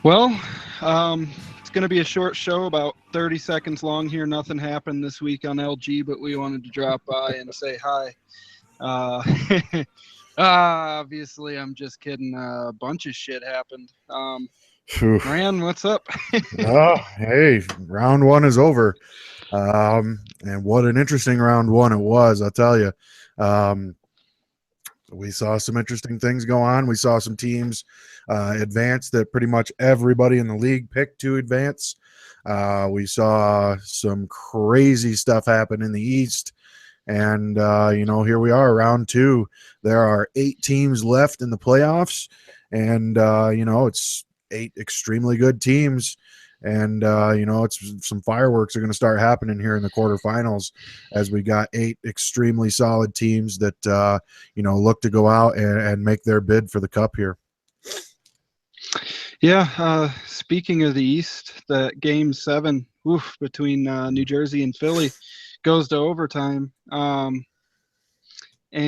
Well, it's going to be a short show, about 30 seconds long here. Nothing happened this week on LG, but we wanted to drop by and say hi. Uh, obviously, I'm just kidding. A bunch of shit happened. Phew. Moran, what's up? Oh, hey, round one is over. And what an interesting round one it was, I'll tell you. We saw some interesting things go on. We saw some teams advance that pretty much everybody in the league picked to advance. We saw some crazy stuff happen in the East. And, here we are, round two. There are 8 teams left in the playoffs. And, it's 8 extremely good teams. And, it's some fireworks are going to start happening here in the quarterfinals as we got 8 extremely solid teams that, look to go out and make their bid for the cup here. Yeah, speaking of the East, the game 7 between New Jersey and Philly goes to overtime. And I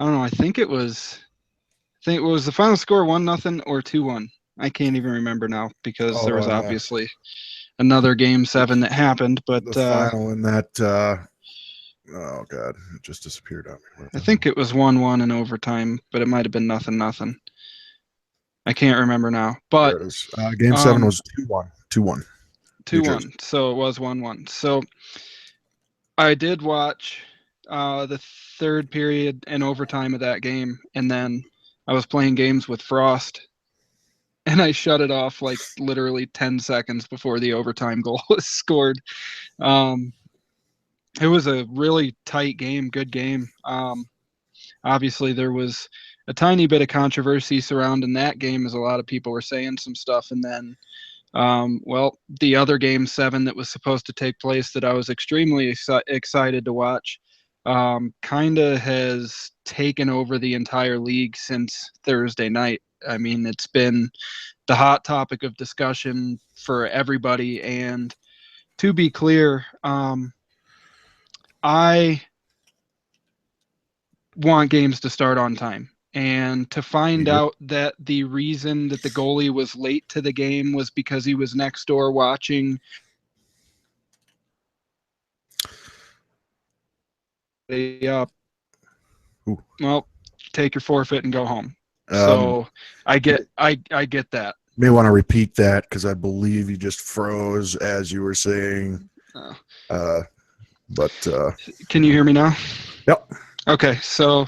don't know, I think it was the final score 1-0 or 2-1. I can't even remember now because there was obviously another game 7 that happened, but the final in that oh god, it just disappeared on me. I think it was 1-1 in overtime, but it might have been 0-0. I can't remember now. But there it is. Game 7 was 2-1. 2-1. So it was 1-1. So I did watch the third period and overtime of that game, and then I was playing games with Frost, and I shut it off like literally 10 seconds before the overtime goal was scored. It was a really tight game, good game. Obviously, there was a tiny bit of controversy surrounding that game as a lot of people were saying some stuff. And then, the other game 7 that was supposed to take place that I was extremely excited to watch kind of has taken over the entire league since Thursday night. I mean, it's been the hot topic of discussion for everybody. And to be clear, I want games to start on time. And to find out that the reason that the goalie was late to the game was because he was next door watching well, take your forfeit and go home. So I get that. You may want to repeat that because I believe you just froze as you were saying. But can you hear me now? Yep. Okay, so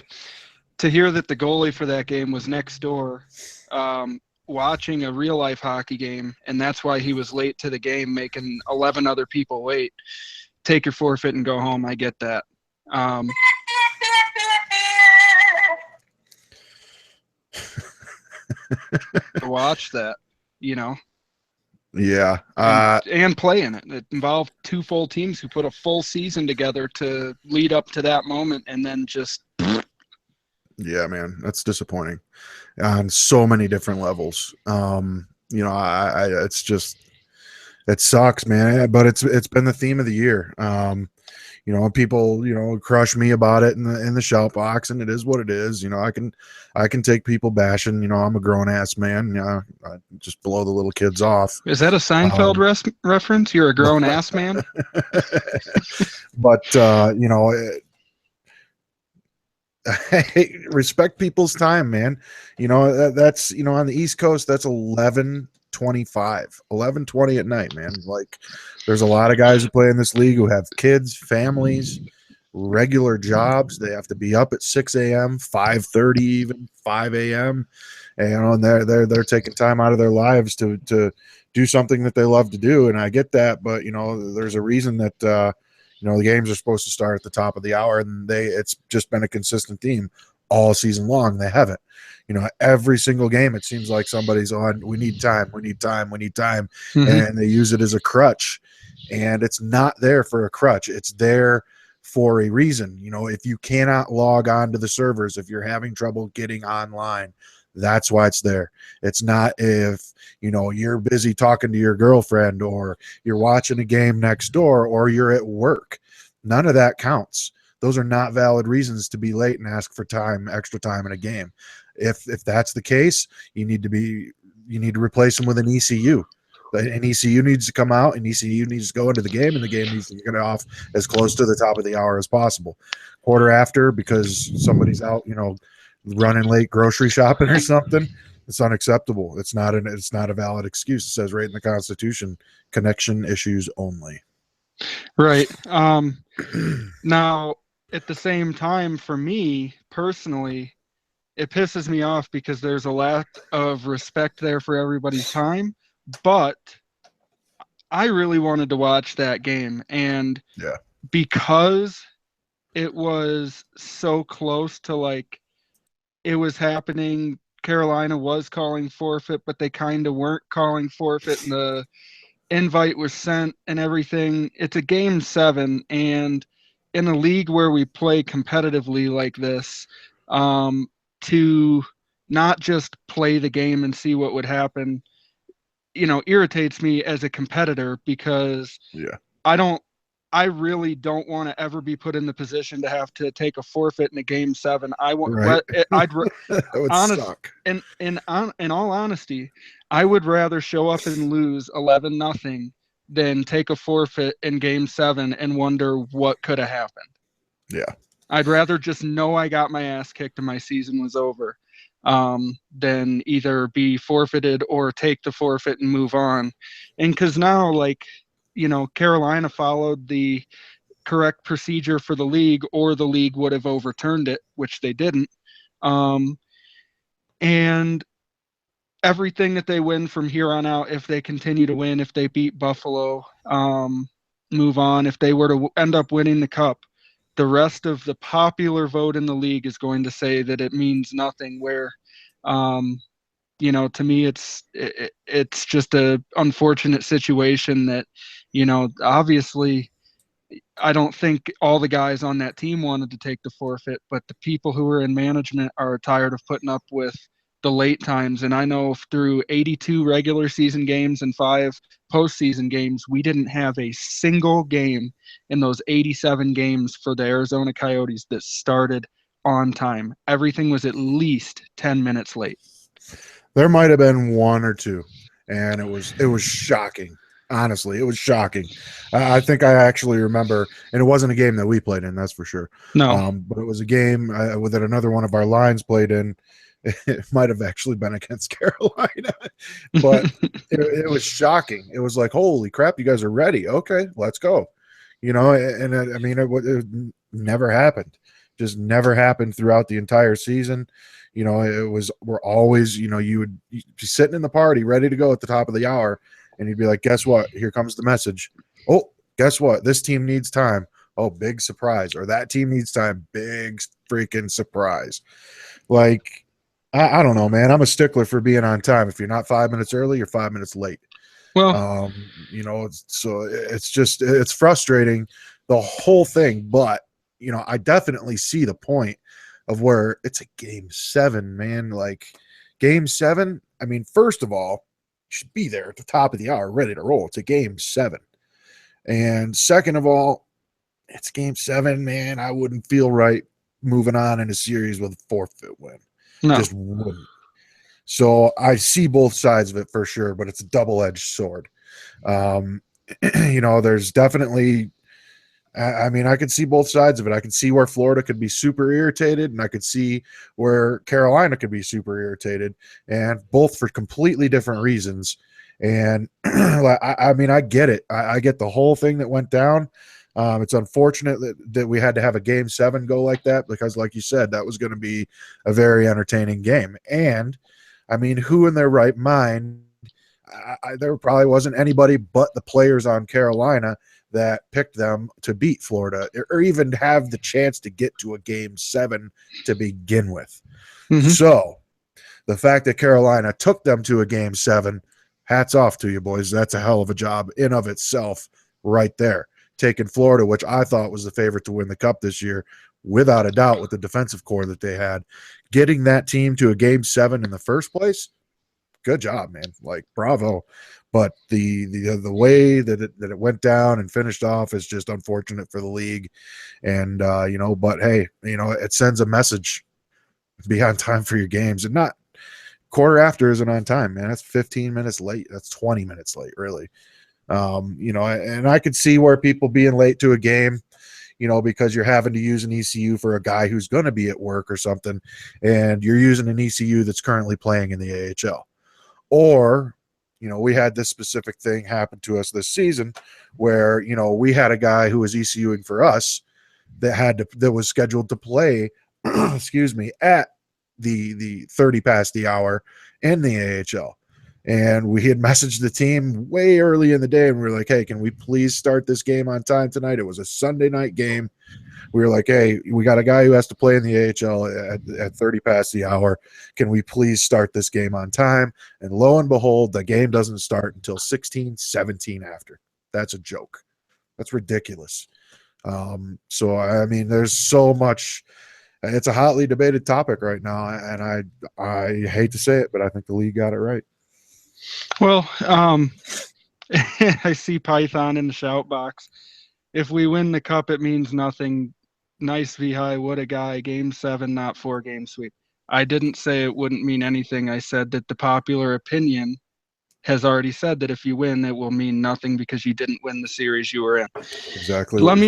to hear that the goalie for that game was next door watching a real life hockey game, and that's why he was late to the game, making 11 other people wait. Take your forfeit and go home. I get that. Watch that, Yeah. And play in it. It involved 2 full teams who put a full season together to lead up to that moment, and then just yeah, man, that's disappointing on so many different levels. It's just, it sucks, man, but it's been the theme of the year. People, crush me about it in the shout box, and it is what it is. I can take people bashing. I'm a grown ass man. I just blow the little kids off. Is that a Seinfeld reference? You're a grown ass man. But respect people's time, man. That's on the East Coast, that's 11:20 at night, man. Like, there's a lot of guys who play in this league who have kids, families, regular jobs. They have to be up at 6 a.m., 5:30, even 5 a.m. And they're taking time out of their lives to do something that they love to do. And I get that, but there's a reason that the games are supposed to start at the top of the hour, and it's just been a consistent theme all season long. They haven't. Every single game, it seems like somebody's on, we need time. Mm-hmm. And they use it as a crutch. And it's not there for a crutch. It's there for a reason. If you cannot log on to the servers, if you're having trouble getting online, that's why it's there. It's not if, you're busy talking to your girlfriend, or you're watching a game next door, or you're at work. None of that counts. Those are not valid reasons to be late and ask for extra time in a game. If that's the case, you need to be you need to replace him with an ECU. An ECU needs to come out, and ECU needs to go into the game, and the game needs to get off as close to the top of the hour as possible. Quarter after, because somebody's out, running late grocery shopping or something, it's unacceptable. It's not a valid excuse. It says right in the Constitution, connection issues only. Right. Now, at the same time, for me personally, it pisses me off because there's a lack of respect there for everybody's time. But I really wanted to watch that game, and because it was so close to, like, it was happening, Carolina was calling forfeit, but they kind of weren't calling forfeit, and the invite was sent and everything. It's a game 7, and in a league where we play competitively like this, to not just play the game and see what would happen, irritates me as a competitor, because I really don't want to ever be put in the position to have to take a forfeit in a game 7. I want, right. I'd That would suck. in all honesty, I would rather show up and lose 11-0 than take a forfeit in game 7 and wonder what could have happened. Yeah. I'd rather just know I got my ass kicked and my season was over, than either be forfeited or take the forfeit and move on. And because now, like, Carolina followed the correct procedure for the league, or the league would have overturned it, which they didn't. And everything that they win from here on out, if they continue to win, if they beat Buffalo, move on. If they were to end up winning the cup, the rest of the popular vote in the league is going to say that it means nothing, where, to me, it's just a unfortunate situation that, obviously, I don't think all the guys on that team wanted to take the forfeit, but the people who are in management are tired of putting up with the late times. And I know through 82 regular season games and 5 postseason games, we didn't have a single game in those 87 games for the Arizona Coyotes that started on time. Everything was at least 10 minutes late. There might have been 1 or 2, and it was shocking. Honestly, it was shocking. I think I actually remember, and it wasn't a game that we played in, that's for sure. No. But it was a game that another one of our lines played in. It might have actually been against Carolina, but it was shocking. It was like, holy crap, you guys are ready. Okay, let's go. And I mean, it never happened. Just never happened throughout the entire season. We're always, you would be sitting in the party ready to go at the top of the hour, and you'd be like, guess what? Here comes the message. Oh, guess what? This team needs time. Oh, big surprise. Or that team needs time. Big freaking surprise. Like, I don't know, man. I'm a stickler for being on time. If you're not 5 minutes early, you're 5 minutes late. Well, so it's frustrating, the whole thing. But, I definitely see the point of where it's a game 7, man. Like, game 7, I mean, first of all, you should be there at the top of the hour ready to roll. It's a game 7. And second of all, it's game 7, man. I wouldn't feel right moving on in a series with a forfeit win. no. Just wouldn't. So I see both sides of it for sure, but it's a double-edged sword. There's definitely, I mean, I could see both sides of it. I could see where Florida could be super irritated, and I could see where Carolina could be super irritated, and both for completely different reasons. And I mean, I get it. I get the whole thing that went down. It's unfortunate that we had to have a game 7 go like that, because like you said, that was going to be a very entertaining game. And I mean, who in their right mind, there probably wasn't anybody but the players on Carolina that picked them to beat Florida, or even have the chance to get to a game 7 to begin with. Mm-hmm. So the fact that Carolina took them to a game 7, hats off to you, boys. That's a hell of a job in of itself right there. Taking Florida, which I thought was the favorite to win the cup this year, without a doubt, with the defensive core that they had, getting that team to a game 7 in the first place, good job, man. Like, bravo. But the way that it went down and finished off is just unfortunate for the league. And but hey, it sends a message: be on time for your games, and not quarter after isn't on time, man. That's 15 minutes late. That's 20 minutes late, really. And I could see where people being late to a game, because you're having to use an ECU for a guy who's going to be at work or something, and you're using an ECU that's currently playing in the AHL. Or, we had this specific thing happen to us this season where, we had a guy who was ECUing for us that was scheduled to play, excuse me, at the 30 past the hour in the AHL. And we had messaged the team way early in the day, and we were like, hey, can we please start this game on time tonight? It was a Sunday night game. We were like, hey, we got a guy who has to play in the AHL at 30 past the hour. Can we please start this game on time? And lo and behold, the game doesn't start until 16:17 after. That's a joke. That's ridiculous. So, I mean, there's so much. It's a hotly debated topic right now, and I hate to say it, but I think the league got it right. Well, I see Python in the shout box. If we win the cup, it means nothing. Nice VHI, what a guy. Game 7, not 4-game sweep. I didn't say it wouldn't mean anything. I said that the popular opinion has already said that if you win, it will mean nothing because you didn't win the series you were in. Exactly. Let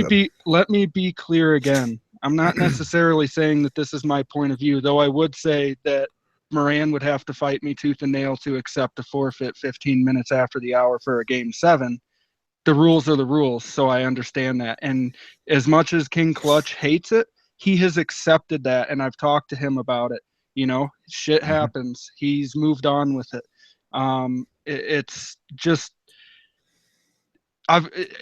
me be clear again. I'm not necessarily saying that this is my point of view, though I would say that Moran would have to fight me tooth and nail to accept a forfeit 15 minutes after the hour for a game 7. The rules are the rules, so I understand that. And as much as King Clutch hates it, he has accepted that, and I've talked to him about it. Shit happens. He's moved on with it. It's just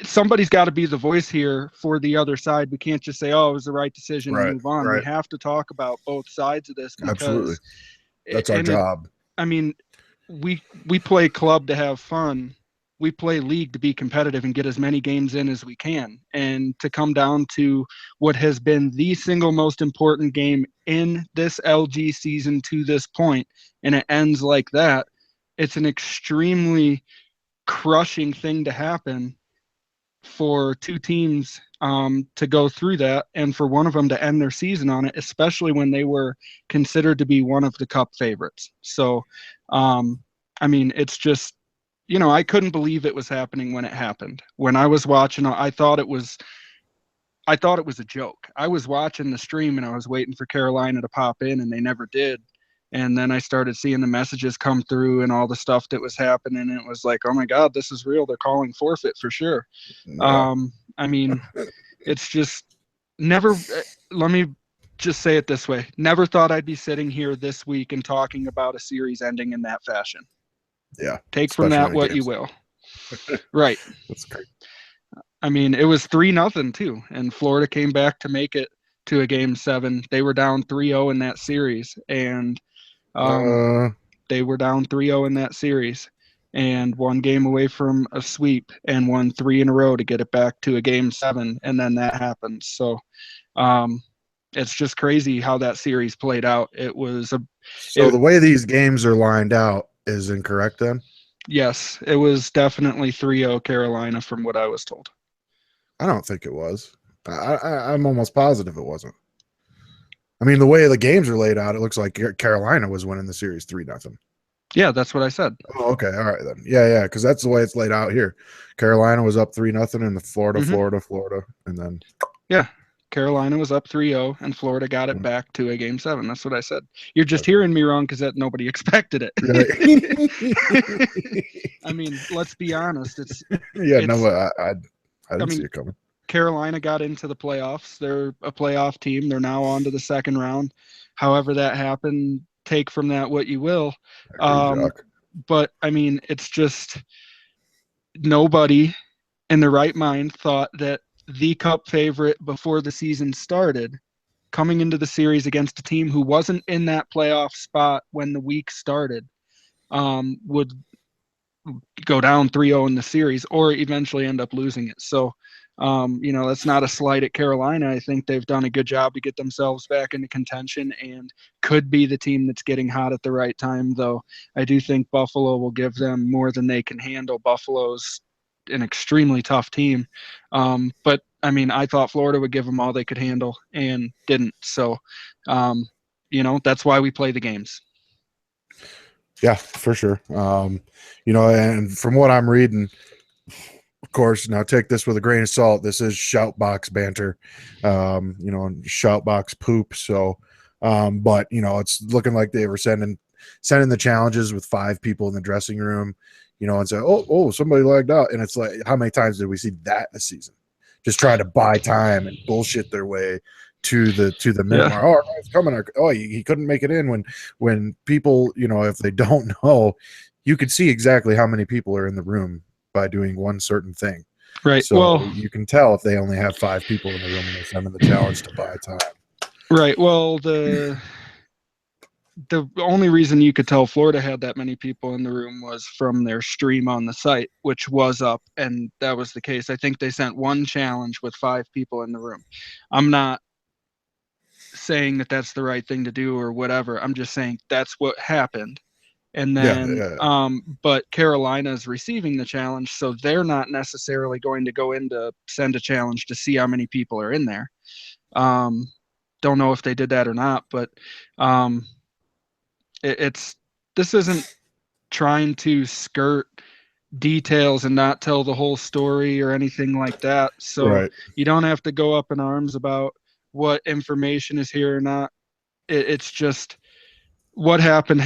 somebody's got to be the voice here for the other side. We can't just say, oh, it was the right decision and move on. Right. We have to talk about both sides of this because absolutely, that's our job. I mean, we play club to have fun. We play league to be competitive and get as many games in as we can. And to come down to what has been the single most important game in this LG season to this point, and it ends like that, it's an extremely crushing thing to happen for two teams to go through that, and for one of them to end their season on it, especially when they were considered to be one of the cup favorites. So, I mean, it's just, I couldn't believe it was happening when it happened. When I was watching, I thought it was a joke. I was watching the stream and I was waiting for Carolina to pop in, and they never did. And then I started seeing the messages come through and all the stuff that was happening. And it was like, oh my God, this is real. They're calling forfeit for sure. Yeah. I mean, it's just never, let me just say it this way. Never thought I'd be sitting here this week and talking about a series ending in that fashion. Yeah. Take from that what you will. Right. That's great. I mean, it was 3-0 too. And Florida came back to make it to a game 7. They were down 3-0 in that series. And they were down 3-0 in that series and one game away from a sweep and won 3 in a row to get it back to a game 7. And then that happened. So it's just crazy how that series played out. It was the way these games are lined out is incorrect then? Yes, it was definitely 3-0 Carolina from what I was told. I don't think it was. I'm almost positive it wasn't. I mean, the way the games are laid out, it looks like Carolina was winning the series 3-0. Yeah, that's what I said. Oh, okay. All right, then. Yeah, because that's the way it's laid out here. Carolina was up 3-0 in the Florida, and then... Yeah, Carolina was up 3-0, and Florida got it back to a game 7. That's what I said. You're just hearing me wrong because nobody expected it. I mean, let's be honest. I didn't see it coming. Carolina got into the playoffs. They're a playoff team. They're now on to the second round. However that happened, take from that what you will. But, I mean, it's just nobody in their right mind thought that the cup favorite before the season started, coming into the series against a team who wasn't in that playoff spot when the week started, would go down 3-0 in the series or eventually end up losing it. So, that's not a slight at Carolina. I think they've done a good job to get themselves back into contention and could be the team that's getting hot at the right time, though I do think Buffalo will give them more than they can handle. Buffalo's an extremely tough team. But, I mean, I thought Florida would give them all they could handle and didn't. So, that's why we play the games. Yeah, for sure. And from what I'm reading, of course, now take this with a grain of salt. This is shoutbox banter, and shoutbox poop. So, but it's looking like they were sending the challenges with 5 people in the dressing room, and say, oh, somebody lagged out, and it's like, how many times did we see that this season? Just trying to buy time and bullshit their way to the minute mark. Oh, it's coming. Oh, he couldn't make it in when people, if they don't know, you could see exactly how many people are in the room by doing one certain thing. Right. So Well, you can tell if they only have 5 people in the room and they send them the challenge to buy time. right. Well, the only reason you could tell Florida had that many people in the room was from their stream on the site, which was up, and that was the case. I think they sent one challenge with 5 people in the room. I'm not saying that that's the right thing to do or whatever. I'm just saying that's what happened. And Yeah, then, but Carolina is receiving the challenge, so they're not necessarily going to go in to send a challenge to see how many people are in there. Don't know if they did that or not, but um, it's this isn't trying to skirt details and not tell the whole story or anything like that. So right. you don't have to go up in arms about what information is here or not. It's just what happened,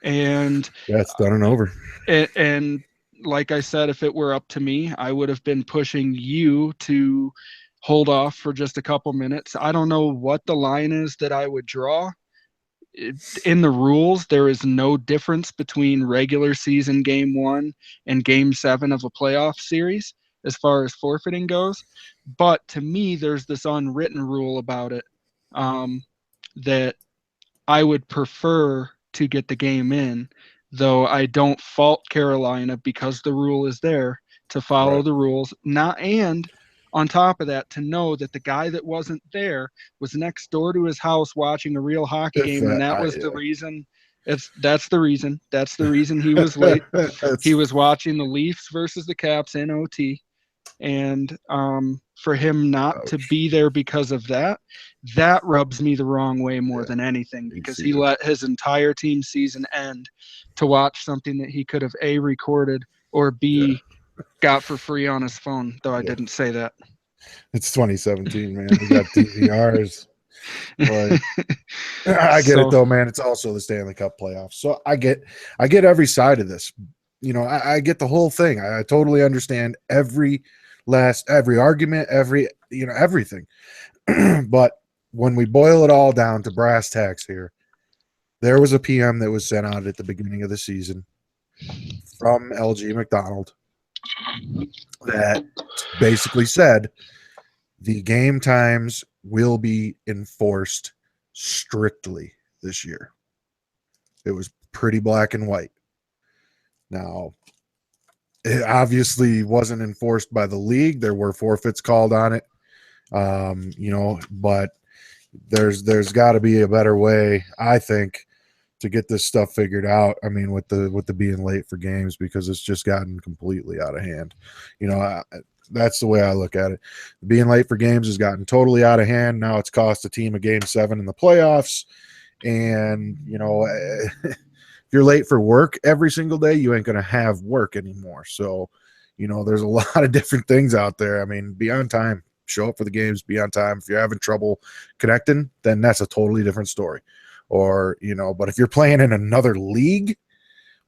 and Yeah, it's done and over. and like I said, if it were up to me, I would have been pushing you to hold off for just a couple minutes. I don't know what the line is that I would draw. In the rules, there is no difference between regular season game 1 and game 7 of a playoff series as far as forfeiting goes. But to me, there's this unwritten rule about it, that I would prefer to get the game in, though I don't fault Carolina because the rule is there to follow Right. the rules. Not and on top of that, to know that the guy that wasn't there was next door to his house watching a real hockey If game, and that, that I, was the reason. That's the reason. That's the reason he was late. He it's was watching the Leafs versus the Caps in OT, and for him not to ouch. be there because of that, that rubs me the wrong way more Yeah, than anything, you because see he it. let his entire team season end to watch something that he could have A, recorded, or Yeah, B, got for free on his phone, though I yeah. didn't say that. It's 2017, man. We got DVRs. Like, I get it So, though, man. It's also the Stanley Cup playoffs, so I get every side of this. I get the whole thing. I totally understand every argument, everything. But when we boil it all down to brass tacks here, there was a PM that was sent out at the beginning of the season from LG McDonald that basically said the game times will be enforced strictly this year. It was pretty black and white. Now, it obviously wasn't enforced by the league. There were forfeits called on it, but there's got to be a better way, I think, to get this stuff figured out. I mean, with the being late for games, because it's just gotten completely out of hand. That's the way I look at it. Being late for games has gotten totally out of hand. Now it's cost a team a game 7 in the playoffs, and if you're late for work every single day, you ain't going to have work anymore. So, there's a lot of different things out there. I mean, be on time, show up for the games, be on time. If you're having trouble connecting, then that's a totally different story. Or, but if you're playing in another league,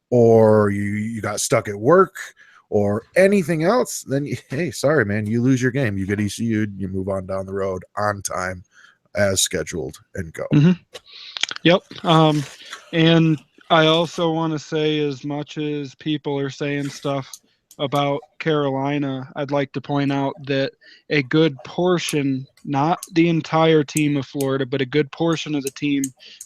or you got stuck at work or anything else, then hey, sorry, man, you lose your game. You get ECU'd, you move on down the road on time as scheduled and go. mhm. Yep. And I also want to say, as much as people are saying stuff about Carolina, I'd like to point out that a good portion, not the entire team of Florida, but a good portion of the team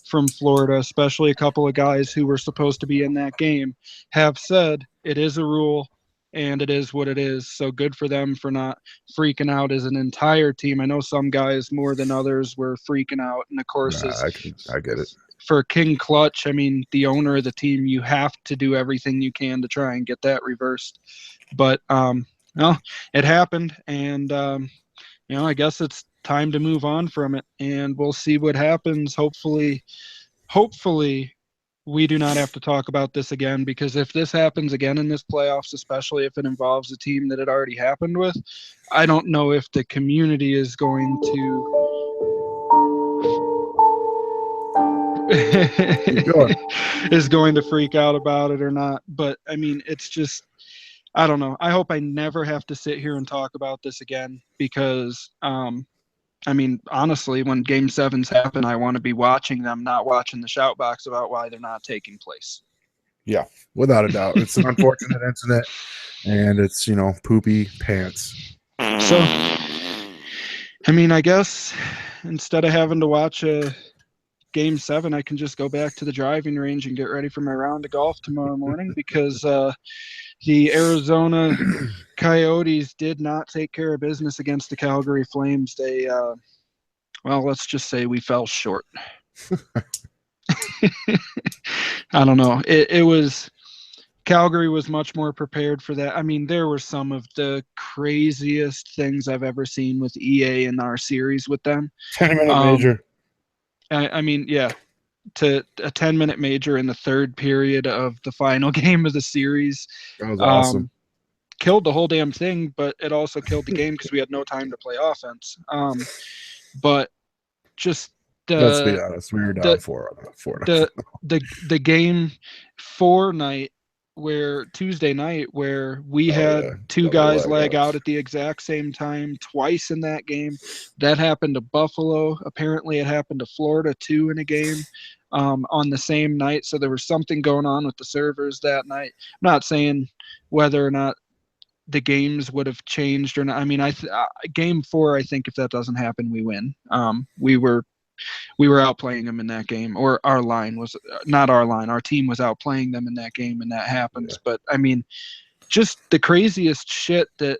from Florida, especially a couple of guys who were supposed to be in that game, have said it is a rule and it is what it is. So good for them for not freaking out as an entire team. I know some guys more than others were freaking out, and of course, as I get it. for King Clutch, I mean, the owner of the team, you have to do everything you can to try and get that reversed. But no, it happened, and I guess it's time to move on from it, and we'll see what happens. Hopefully, we do not have to talk about this again, because if this happens again in this playoffs, especially if it involves a team that it already happened with, I don't know if the community is going to is going to freak out about it or not. But I mean, it's just, I don't know. I hope I never have to sit here and talk about this again, because I mean, honestly, when game sevens happen, I want to be watching them, not watching the shout box about why they're not taking place. Yeah, without a doubt. It's an unfortunate incident, and it's, poopy pants. So, I mean, I guess instead of having to watch a game seven, I can just go back to the driving range and get ready for my round of golf tomorrow morning, because the Arizona Coyotes did not take care of business against the Calgary Flames. They, well, let's just say we fell short. I don't know. It was, Calgary was much more prepared for that. I mean, there were some of the craziest things I've ever seen with EA in our series with them. 10-minute major. I mean, yeah, to a 10-minute major in the third period of the final game of the series. That was awesome. Killed the whole damn thing, but it also killed the game because we had no time to play offense. But just let's be honest, we were down four. The game 4 night, where Tuesday night, where we had two guys lag out at the exact same time twice in that game. That happened to Buffalo. Apparently it happened to Florida too in a game on the same night. So there was something going on with the servers that night. I'm not saying whether or not the games would have changed or not. I mean, game 4, I think if that doesn't happen, we win. We were outplaying them in that game, or our line was not our line. Our team was outplaying them in that game, and that happens. Yeah. But I mean, just the craziest shit that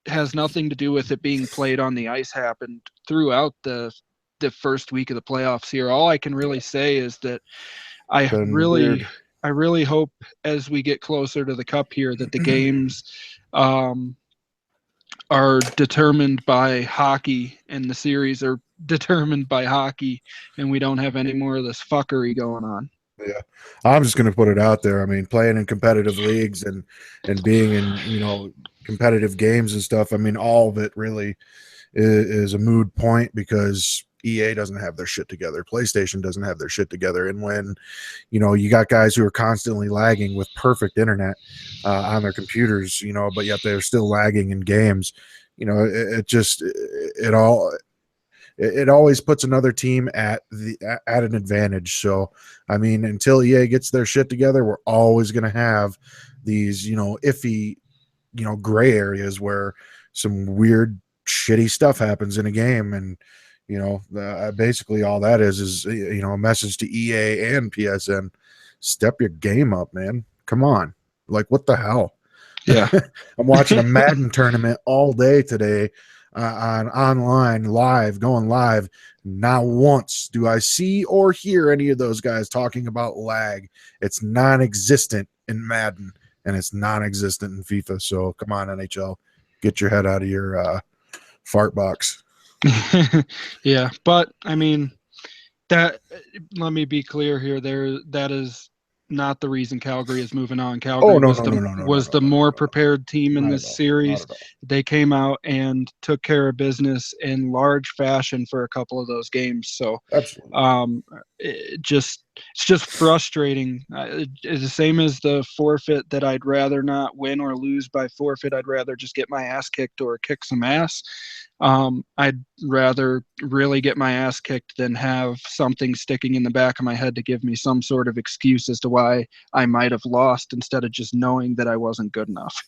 has nothing to do with it being played on the ice happened throughout the first week of the playoffs here. All I can really say is that I really hope as we get closer to the cup here that the games are determined by hockey, and the series are determined by hockey, and we don't have any more of this fuckery going on. Yeah, I'm just going to put it out there. I mean, playing in competitive leagues and being in, competitive games and stuff, I mean, all of it really is a moot point, because EA doesn't have their shit together. PlayStation doesn't have their shit together. And when, you got guys who are constantly lagging with perfect internet on their computers, but yet they're still lagging in games, it always puts another team at an advantage. So, I mean, until EA gets their shit together, we're always going to have these, iffy, gray areas where some weird, shitty stuff happens in a game. And, basically all that is, a message to EA and PSN. Step your game up, man. Come on. Like, what the hell? Yeah. I'm watching a Madden tournament all day today on online going live. Not once do I see or hear any of those guys talking about lag. It's non-existent in Madden, and it's non-existent in FIFA. So come on, NHL, get your head out of your fart box. Yeah, but I mean, let me be clear here. That is not the reason Calgary is moving on. Calgary was the more prepared team in this series. They came out and took care of business in large fashion for a couple of those games. So, it's just frustrating. It's the same as the forfeit, that I'd rather not win or lose by forfeit. I'd rather just get my ass kicked or kick some ass. I'd rather really get my ass kicked than have something sticking in the back of my head to give me some sort of excuse as to why I might have lost, instead of just knowing that I wasn't good enough.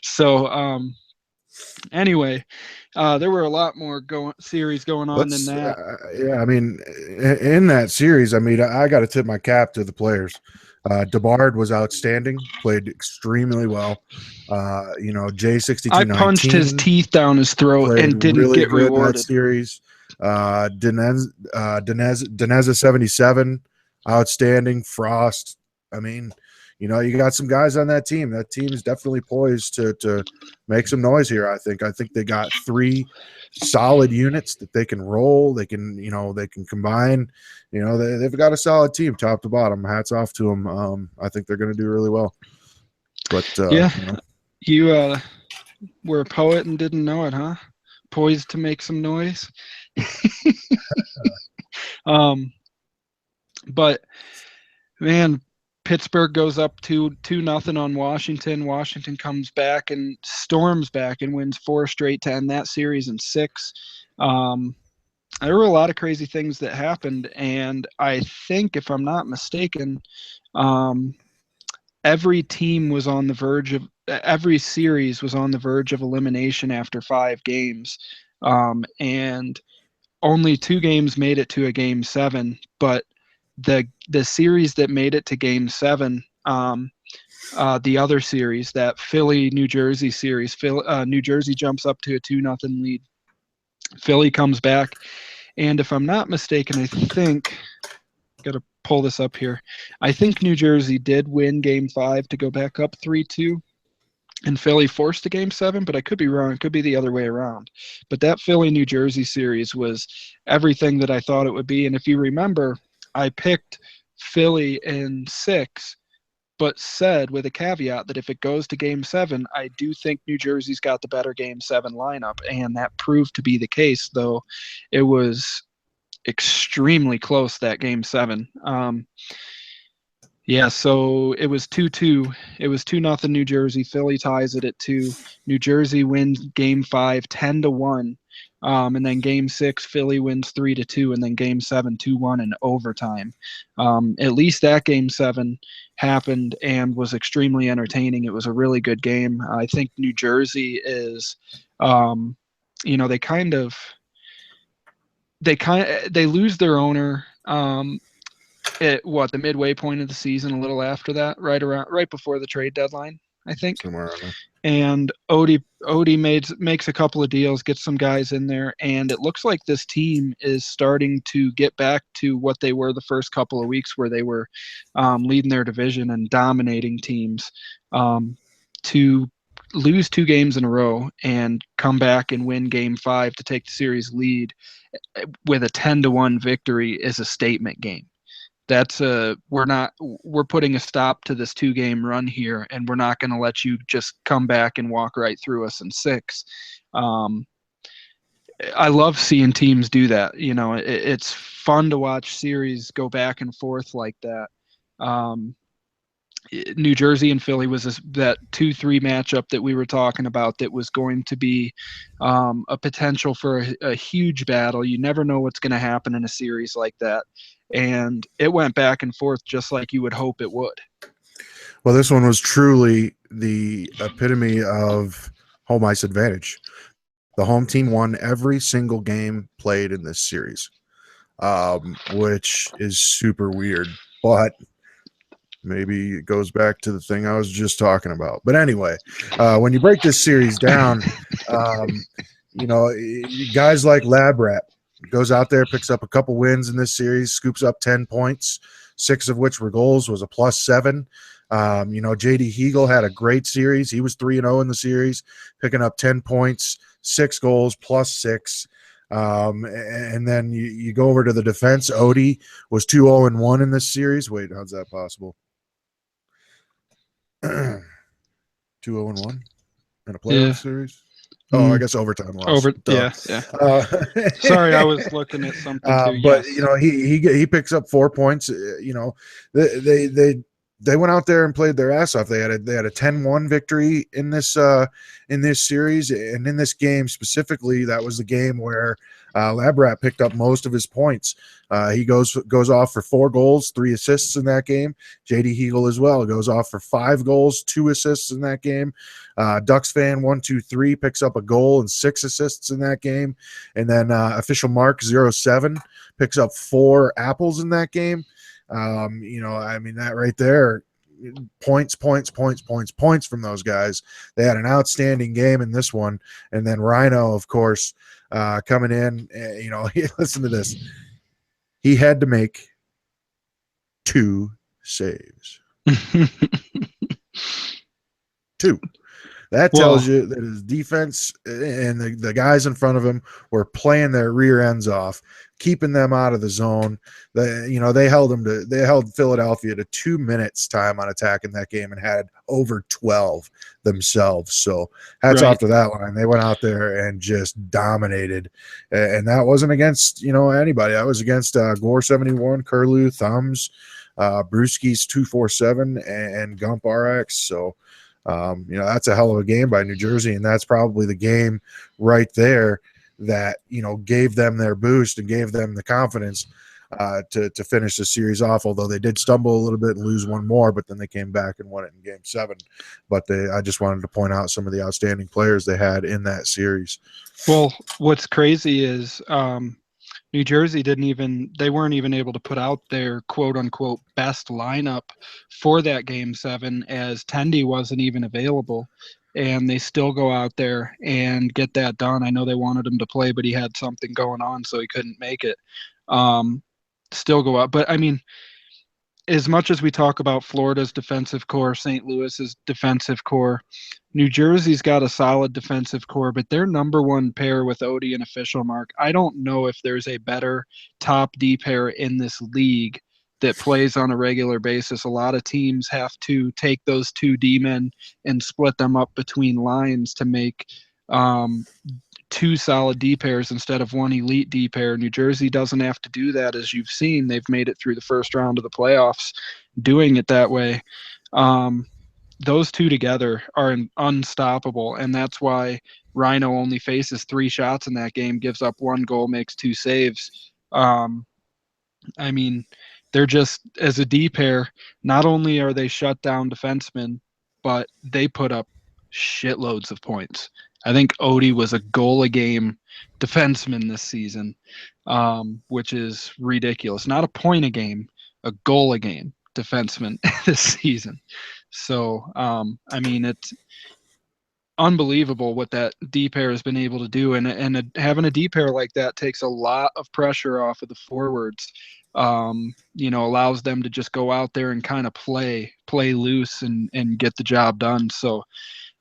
So, anyway, there were a lot more series going on than that. Yeah, I mean, in that series, I mean, I got to tip my cap to the players. DeBard was outstanding, played extremely well. J6219. I punched his teeth down his throat and didn't really get rewarded. That series. Dineza 77, outstanding. Frost. I mean, you got some guys on that team. That team is definitely poised to make some noise here. I think they got 3 solid units that they can roll. They can, they can combine. They've got a solid team, top to bottom. Hats off to them. I think they're going to do really well. But yeah, you were a poet and didn't know it, huh? Poised to make some noise. But man, Pittsburgh goes up 2-0 on Washington. Washington comes back and storms back and wins 4 straight to end that series in 6. There were a lot of crazy things that happened, and I think, if I'm not mistaken, every team was on the verge of every series was on the verge of elimination after 5 games, and only 2 games made it to a game 7. But the series that made it to game 7, the other series, that Philly New Jersey series, New Jersey jumps up to a 2-0 lead. Philly comes back, and if I'm not mistaken, I think, got to pull this up here, I think New Jersey did win game 5 to go back up 3-2, and Philly forced a game 7, but I could be wrong. It could be the other way around. But that Philly New Jersey series was everything that I thought it would be. And if you remember, I picked Philly in 6, but said with a caveat that if it goes to game 7, I do think New Jersey's got the better game 7 lineup. And that proved to be the case, though it was extremely close, that game 7. So it was 2-2. It was 2-0 New Jersey. Philly ties it at 2. New Jersey wins game 5 10-1. And then game 6, Philly wins 3-2, and then game 7 2-1 in overtime. At least that game 7 happened and was extremely entertaining. It was a really good game. I think New Jersey is, they lose their owner at the midway point of the season, a little after that, right before the trade deadline, I think. somewhere around there. And Odie makes a couple of deals, gets some guys in there, and it looks like this team is starting to get back to what they were the first couple of weeks, where they were leading their division and dominating teams. To lose 2 games in a row and come back and win game 5 to take the series lead with a 10-1 victory is a statement game. We're putting a stop to this 2-game run here, and we're not going to let you just come back and walk right through us in 6. I love seeing teams do that. It's fun to watch series go back and forth like that. New Jersey and Philly was that 2-3 matchup that we were talking about that was going to be a potential for a huge battle. You never know what's going to happen in a series like that. And it went back and forth just like you would hope it would. Well, this one was truly the epitome of home ice advantage. The home team won every single game played in this series, which is super weird. But maybe it goes back to the thing I was just talking about. But anyway, when you break this series down, guys like Lab Rat goes out there, picks up a couple wins in this series, scoops up 10 points, 6 of which were goals, was a +7. JD Hegel had a great series. He was 3-0 in the series, picking up 10 points, 6 goals, +6. And then you go over to the defense. Odie was 2-0-1 in this series. Wait, how's that possible? 2-0-1 in a playoff series? Oh, I guess overtime loss. Yeah. Sorry, I was looking at something too. But yes. he picks up 4 points. They went out there and played their ass off. They had a 10-1 victory in this series, and in this game specifically, that was the game where Labrat picked up most of his points. He goes off for 4 goals, 3 assists in that game. JD Hegel as well goes off for 5 goals, 2 assists in that game. Ducks fan 123 picks up a goal and 6 assists in that game, and then official Mark 07 picks up 4 apples in that game. That right there, points from those guys. They had an outstanding game in this one. And then Rhino, of course, coming in, listen to this. He had to make 2 saves. 2. That tells Well, you that his defense and the guys in front of him were playing their rear ends off, keeping them out of the zone. They held Philadelphia to 2 minutes time on attack in that game and had over 12 themselves. So hats off right. to that line. They went out there and just dominated, and that wasn't against anybody. That was against Gore 71, Curlew, Thumbs, Brewski's 247, and Gump RX. So. That's a hell of a game by New Jersey, and that's probably the game right there that gave them their boost and gave them the confidence to finish the series off. Although they did stumble a little bit and lose one more, but then they came back and won it in Game 7. But I just wanted to point out some of the outstanding players they had in that series. Well, what's crazy is New Jersey they weren't even able to put out their quote unquote best lineup for that Game 7, as Tendy wasn't even available. And they still go out there and get that done. I know they wanted him to play, but he had something going on, so he couldn't make it. Um, Still go out. But I mean, as much as we talk about Florida's defensive core, St. Louis's defensive core, New Jersey's got a solid defensive core, but their number one pair with Odie and Official Mark, I don't know if there's a better top D pair in this league that plays on a regular basis. A lot of teams have to take those two D men and split them up between lines to make um, two solid D pairs instead of one elite D pair. New Jersey doesn't have to do that, as you've seen. They've made it through the first round of the playoffs doing it that way. Um, those two together are unstoppable, and that's why Rhino only faces 3 shots in that game, gives up 1 goal, makes 2 saves. I mean, they're just, as a D pair, not only are they shut down defensemen, but they put up shitloads of points. I think Odie was a goal a game defenseman this season, which is ridiculous. Not a point a game, a goal a game defenseman this season. So, I mean, it's unbelievable what that D pair has been able to do, and having a D pair like that takes a lot of pressure off of the forwards. Allows them to just go out there and kind of play loose and get the job done. So,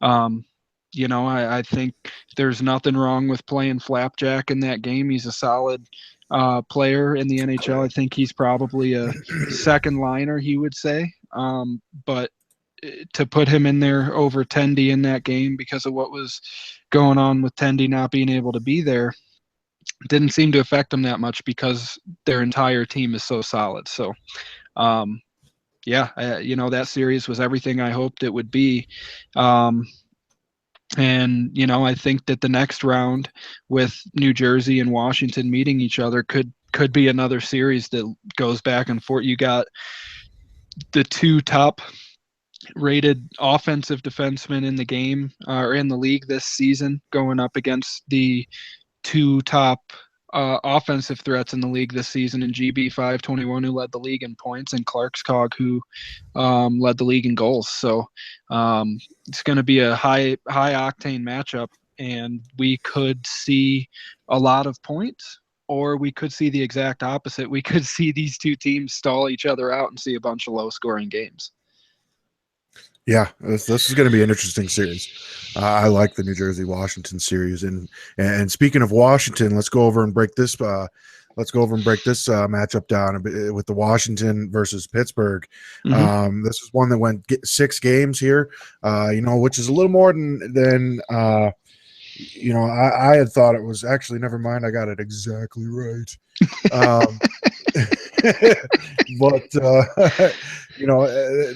I think there's nothing wrong with playing Flapjack in that game. He's a solid player in the NHL. I think he's probably a second liner, he would say. But to put him in there over Tendy in that game because of what was going on with Tendy not being able to be there didn't seem to affect them that much because their entire team is so solid. So, that series was everything I hoped it would be. I think that the next round with New Jersey and Washington meeting each other could be another series that goes back and forth. You got the 2 top rated offensive defensemen in the game or in the league this season going up against the 2 top offensive threats in the league this season in GB 521, who led the league in points, and Clarkscog, who led the league in goals. So it's going to be a high octane matchup, and we could see a lot of points, or we could see the exact opposite. We could see these 2 teams stall each other out and see a bunch of low scoring games. Yeah, this is going to be an interesting series. I like the New Jersey-Washington series, and speaking of Washington, let's go over and break this. Matchup down with the Washington versus Pittsburgh. Mm-hmm. This is one that went 6 games here, which is a little more than I had thought it was. Actually, never mind, I got it exactly right. But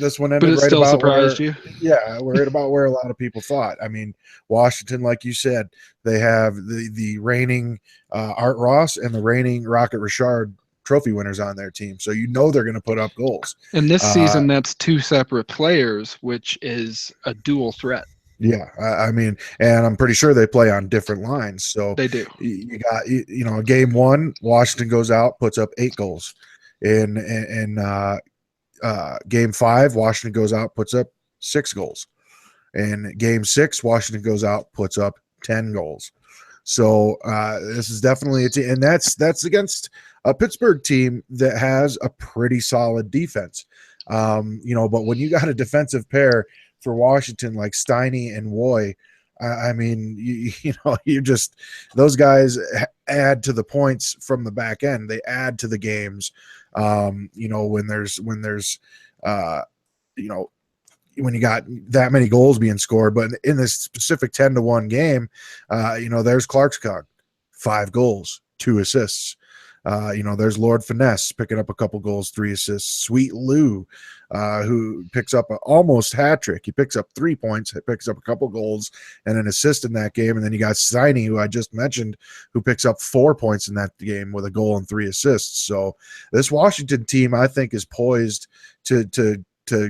this one ended right about surprised where, you. yeah, right about where a lot of people thought. I mean, Washington, like you said, they have the reigning Art Ross and the reigning Rocket Richard trophy winners on their team, so they're going to put up goals. And this season, that's 2 separate players, which is a dual threat. Yeah, I mean, and I'm pretty sure they play on different lines. So They do. you got, game 1, Washington goes out, puts up 8 goals. In game 5, Washington goes out, puts up 6 goals. In game 6, Washington goes out, puts up 10 goals. So this is definitely and that's against a Pittsburgh team that has a pretty solid defense. But when you got a defensive pair for Washington like Steiny and Woy, I mean, you just those guys add to the points from the back end. They add to the games. When there's you know when you got that many goals being scored. But in this specific 10-1 game, there's Clark's 5 goals, 2 assists. There's Lord Finesse picking up a couple goals, 3 assists. Sweet Lou, who picks up almost hat trick. He picks up 3 points, picks up a couple goals and an assist in that game. And then you got Steiny, who I just mentioned, who picks up 4 points in that game with a goal and 3 assists. So this Washington team, I think, is poised to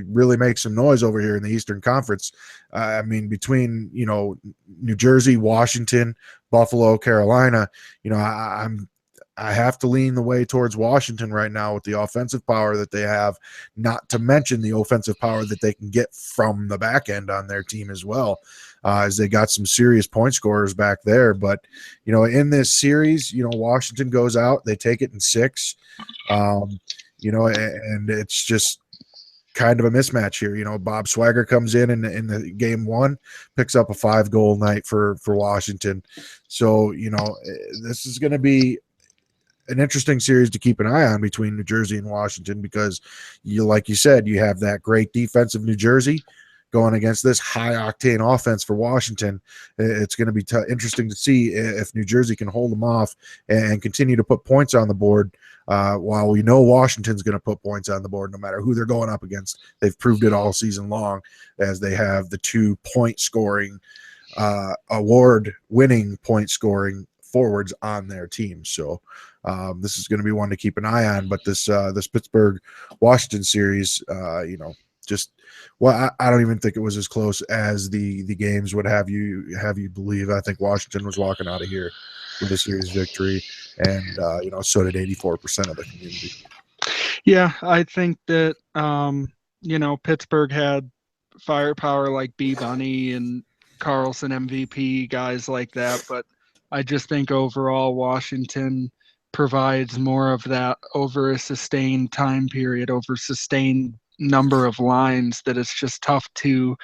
really make some noise over here in the Eastern Conference. Between New Jersey, Washington, Buffalo, Carolina, I have to lean the way towards Washington right now with the offensive power that they have, not to mention the offensive power that they can get from the back end on their team as well, as they got some serious point scorers back there. But, in this series, Washington goes out, they take it in 6, and it's just kind of a mismatch here. Bob Swagger comes in the game 1, picks up a 5-goal night for Washington. So, this is going to be an interesting series to keep an eye on between New Jersey and Washington, because like you said, you have that great defensive New Jersey going against this high octane offense for Washington. It's going to be interesting to see if New Jersey can hold them off and continue to put points on the board. While we know Washington's going to put points on the board no matter who they're going up against. They've proved it all season long, as they have the 2 point scoring award winning point scoring forwards on their team. So this is going to be one to keep an eye on. But this Pittsburgh Washington series, I don't even think it was as close as the games would have you believe. I think Washington was walking out of here with a series victory, and so did 84% of the community. Yeah, I think that Pittsburgh had firepower like B Bunny and Carlson MVP, guys like that, but I just think overall Washington provides more of that over a sustained time period, over sustained number of lines, that it's just tough to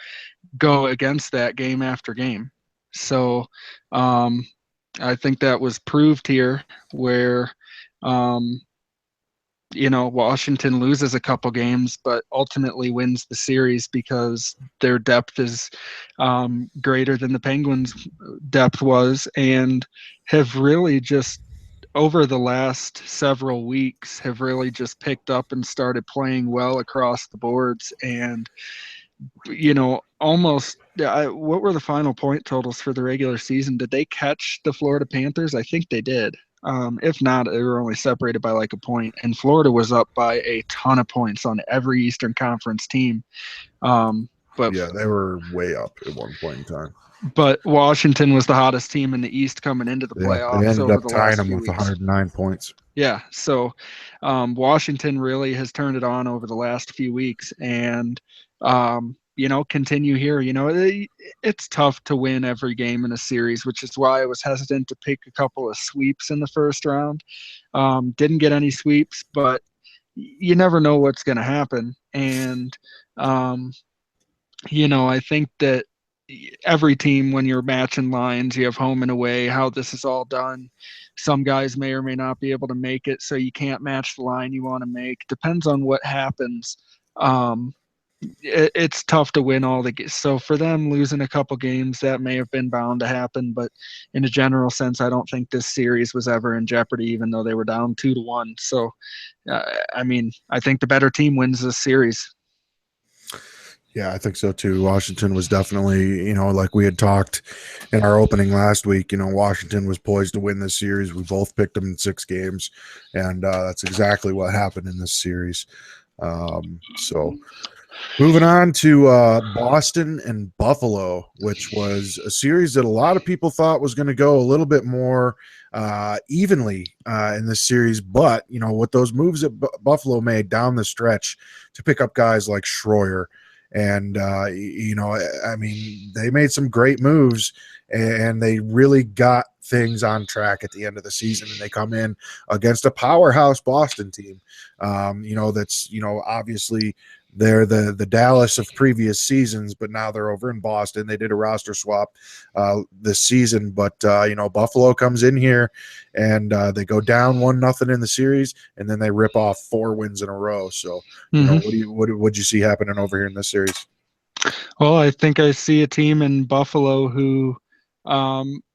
go against that game after game. So I think that was proved here, where Washington loses a couple games, but ultimately wins the series because their depth is greater than the Penguins' depth was, and have really just, over the last several weeks, have really just picked up and started playing well across the boards. And, almost, what were the final point totals for the regular season? Did they catch the Florida Panthers? I think they did. If not, they were only separated by like a point, and Florida was up by a ton of points on every Eastern Conference team. But yeah, they were way up at one point in time. But Washington was the hottest team in the East coming into the playoffs. They ended up the tying last them few with weeks. 109 points. Yeah, so Washington really has turned it on over the last few weeks, and continue here. It's tough to win every game in a series, which is why I was hesitant to pick a couple of sweeps in the first round. Didn't get any sweeps, but you never know what's going to happen. And I think that every team, when you're matching lines, you have home and away, how this is all done. Some guys may or may not be able to make it, so you can't match the line you want to make. Depends on what happens. It's tough to win all the games. So for them losing a couple games, that may have been bound to happen. But in a general sense, I don't think this series was ever in jeopardy, even though they were down 2-1. So, I think the better team wins this series. Yeah, I think so too. Washington was definitely, like we had talked in our opening last week, Washington was poised to win this series. We both picked them in 6 games, and that's exactly what happened in this series. So moving on to Boston and Buffalo, which was a series that a lot of people thought was going to go a little bit more evenly in this series. But, with those moves that Buffalo made down the stretch to pick up guys like Schroyer, and, they made some great moves, and they really got things on track at the end of the season. And they come in against a powerhouse Boston team, that's, obviously they're the Dallas of previous seasons, but now they're over in Boston. They did a roster swap this season, but Buffalo comes in here and they go down 1-0 in the series, and then they rip off 4 wins in a row. So Hmm. what'd you see happening over here in this series? Well, I think I see a team in Buffalo who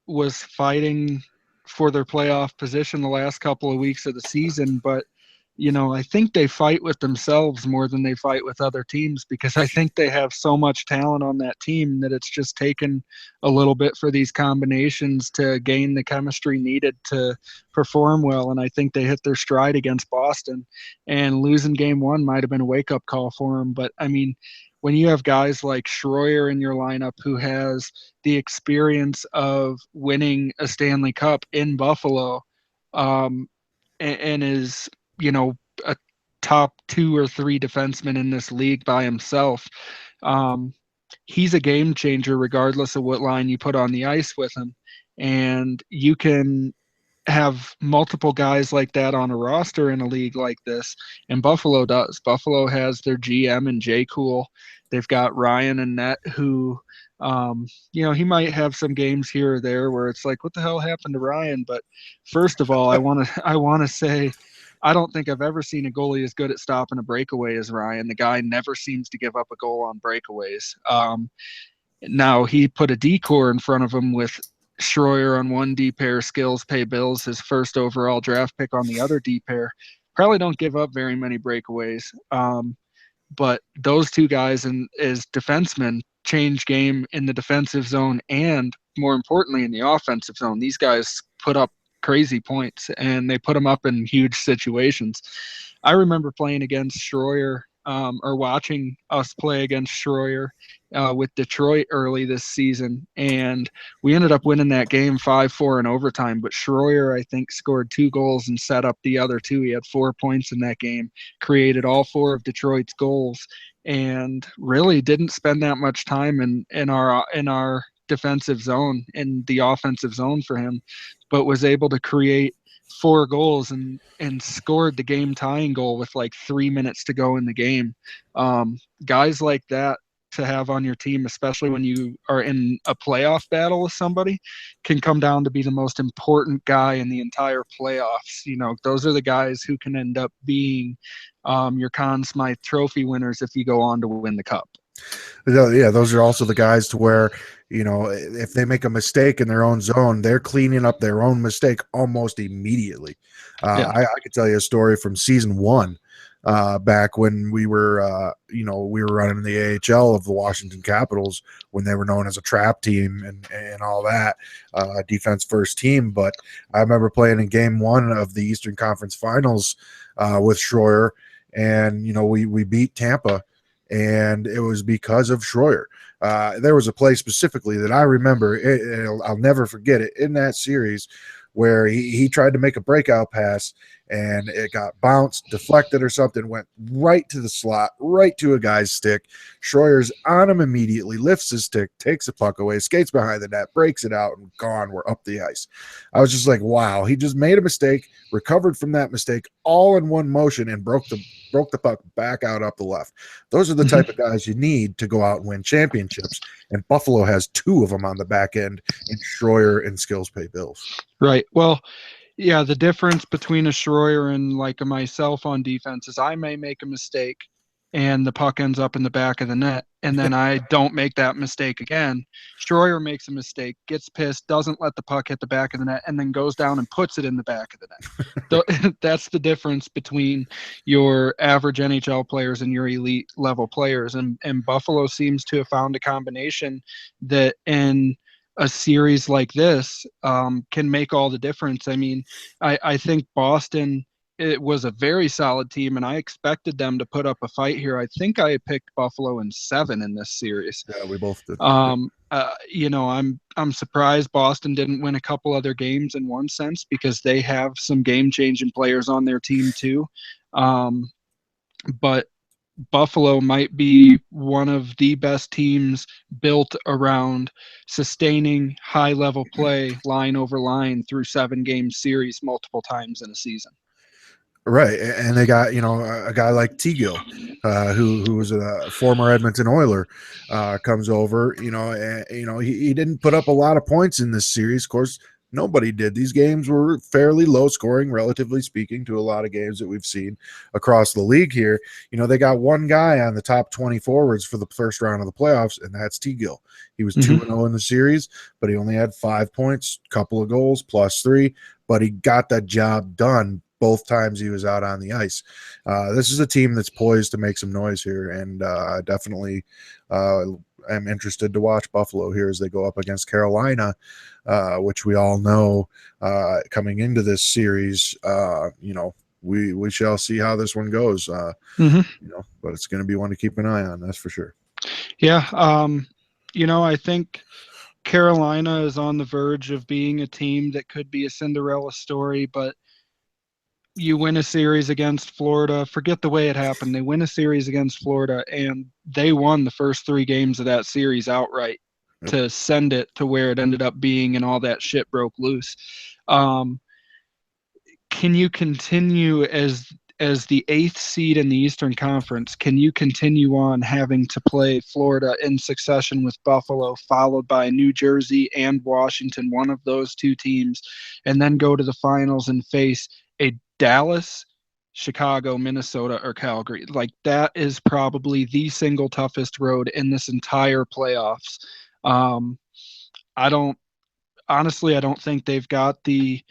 was fighting for their playoff position the last couple of weeks of the season, but I think they fight with themselves more than they fight with other teams because I think they have so much talent on that team that it's just taken a little bit for these combinations to gain the chemistry needed to perform well. And I think they hit their stride against Boston, and losing game one might have been a wake up call for them. But I mean, when you have guys like Schroyer in your lineup who has the experience of winning a Stanley Cup in Buffalo, and is, a top 2 or 3 defenseman in this league by himself, um, he's a game changer regardless of what line you put on the ice with him. And you can have multiple guys like that on a roster in a league like this, and Buffalo does. Buffalo has their GM and Jay Cool. They've got Ryan and Net, who, he might have some games here or there where it's like, what the hell happened to Ryan? But first of all, I want to say, I don't think I've ever seen a goalie as good at stopping a breakaway as Ryan. The guy never seems to give up a goal on breakaways. Now he put a decor in front of him with Schroyer on one D pair, Skills Pay Bills, his first overall draft pick on the other D pair. Probably don't give up very many breakaways. But those 2 guys as defensemen change game in the defensive zone and, more importantly, in the offensive zone. These guys put up crazy points, and they put them up in huge situations. I remember playing against Schroyer, or watching us play against Schroyer with Detroit early this season, and we ended up winning that game 5-4 in overtime. But Schroyer, I think, scored 2 goals and set up the other 2. He had 4 points in that game, created all 4 of Detroit's goals, and really didn't spend that much time in our defensive zone, in the offensive zone for him, but was able to create 4 goals and scored the game tying goal with like 3 minutes to go in the game. Guys like that to have on your team, especially when you are in a playoff battle with somebody, can come down to be the most important guy in the entire playoffs. Those are the guys who can end up being your Conn Smythe Trophy winners if you go on to win the cup. Yeah, those are also the guys to where, if they make a mistake in their own zone, they're cleaning up their own mistake almost immediately. Yeah. I could tell you a story from season 1, back when we were running the AHL of the Washington Capitals when they were known as a trap team and all that, defense first team. But I remember playing in game 1 of the Eastern Conference Finals with Schroyer, and we beat Tampa. And it was because of Schroyer. There was a play specifically that I remember, I'll never forget it, in that series where he tried to make a breakout pass and it got bounced, deflected or something, went right to the slot, right to a guy's stick. Schroyer's on him immediately, lifts his stick, takes the puck away, skates behind the net, breaks it out, and gone. We're up the ice. I was just like, wow, he just made a mistake, recovered from that mistake all in one motion, and broke the puck back out up the left. Those are the type of guys you need to go out and win championships. And Buffalo has 2 of them on the back end in Schroyer and Skills Pay Bills. Right. Well, yeah, the difference between a Schroyer and like a myself on defense is I may make a mistake and the puck ends up in the back of the net, and then I don't make that mistake again. Schroyer makes a mistake, gets pissed, doesn't let the puck hit the back of the net, and then goes down and puts it in the back of the net. That's the difference between your average NHL players and your elite level players. And Buffalo seems to have found a combination that in a series like this can make all the difference. I mean, I think Boston, it was a very solid team, and I expected them to put up a fight here. I think I picked Buffalo in 7 in this series. Yeah, we both did. I'm surprised Boston didn't win a couple other games in one sense because they have some game-changing players on their team too. But Buffalo might be one of the best teams built around sustaining high-level play line over line through 7-game series multiple times in a season. Right, and they got a guy like Teagill, who was a former Edmonton Oiler, comes over. He didn't put up a lot of points in this series. Of course, nobody did. These games were fairly low scoring, relatively speaking, to a lot of games that we've seen across the league here. They got one guy on the top 20 forwards for the first round of the playoffs, and that's Teagill. He was 2-0 in the series, but he only had 5 points, couple of goals, +3, but he got that job done both times he was out on the ice. This is a team that's poised to make some noise here, and definitely am interested to watch Buffalo here as they go up against Carolina, which we all know coming into this series. We shall see how this one goes. But it's going to be one to keep an eye on. That's for sure. Yeah. I think Carolina is on the verge of being a team that could be a Cinderella story, but you win a series against Florida, forget the way it happened. They win a series against Florida, and they won the first 3 games of that series outright to send it to where it ended up being, and all that shit broke loose. Can you continue as the 8th seed in the Eastern Conference? Can you continue on having to play Florida in succession with Buffalo, followed by New Jersey and Washington, one of those 2 teams, and then go to the finals and face a Dallas, Chicago, Minnesota, or Calgary? Like, that is probably the single toughest road in this entire playoffs. I don't think they've got the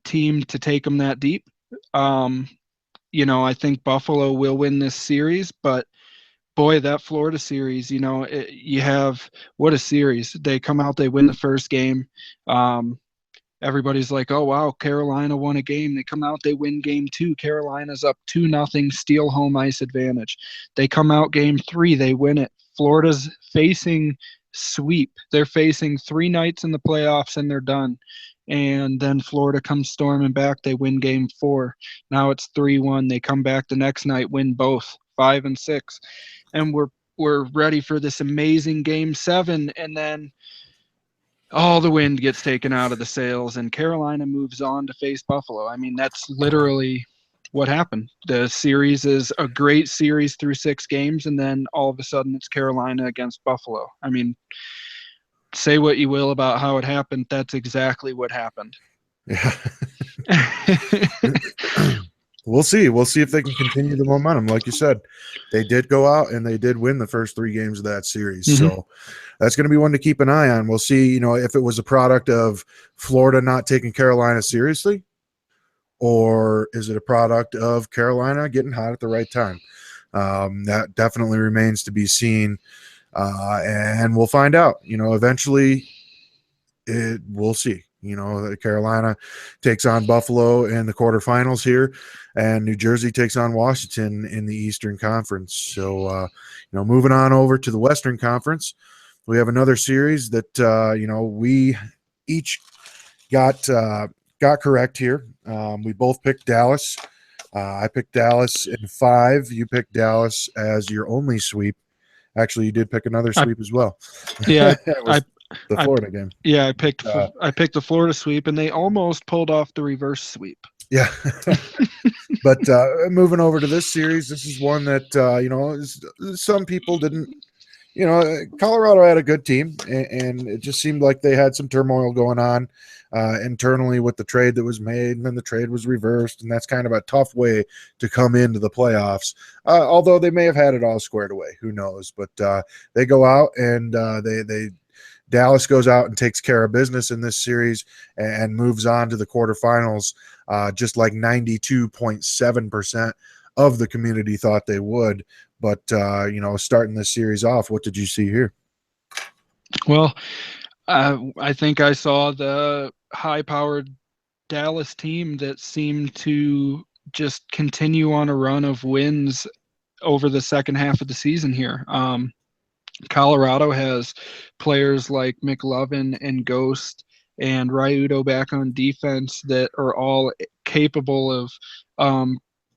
team to take them that deep. I think Buffalo will win this series, but boy, that Florida series, you have, what a series. They come out, they win the first game. Everybody's like, oh, wow, Carolina won a game. They come out, they win game 2. Carolina's up 2-0, steal home ice advantage. They come out game 3, they win it. Florida's facing sweep. They're facing 3 nights in the playoffs, and they're done. And then Florida comes storming back. They win game 4. Now it's 3-1. They come back the next night, win both, 5 and 6. And we're ready for this amazing game 7. And then all the wind gets taken out of the sails, and Carolina moves on to face Buffalo. I mean, that's literally what happened. The series is a great series through 6 games, and then all of a sudden it's Carolina against Buffalo. I mean, say what you will about how it happened, that's exactly what happened. Yeah. We'll see. We'll see if they can continue the momentum. Like you said, they did go out and they did win the first 3 games of that series. So that's going to be one to keep an eye on. We'll see, if it was a product of Florida not taking Carolina seriously, or is it a product of Carolina getting hot at the right time? That definitely remains to be seen. And we'll find out, eventually we'll see. Carolina takes on Buffalo in the quarterfinals here, and New Jersey takes on Washington in the Eastern Conference. So, moving on over to the Western Conference, we have another series that, we each got correct here. We both picked Dallas. I picked Dallas in 5. You picked Dallas as your only sweep. Actually, you did pick another sweep as well. Yeah, the Florida game. Yeah, I picked the Florida sweep, and they almost pulled off the reverse sweep. Yeah. But moving over to this series, this is one that, some people didn't, Colorado had a good team, and it just seemed like they had some turmoil going on internally with the trade that was made, and then the trade was reversed, and that's kind of a tough way to come into the playoffs, although they may have had it all squared away. Who knows? But they go out, and Dallas goes out and takes care of business in this series and moves on to the quarterfinals, just like 92.7% of the community thought they would. But, starting this series off, what did you see here? Well, I think I saw the high-powered Dallas team that seemed to just continue on a run of wins over the second half of the season here. Colorado has players like McLovin and Ghost and Ryudo back on defense that are all capable of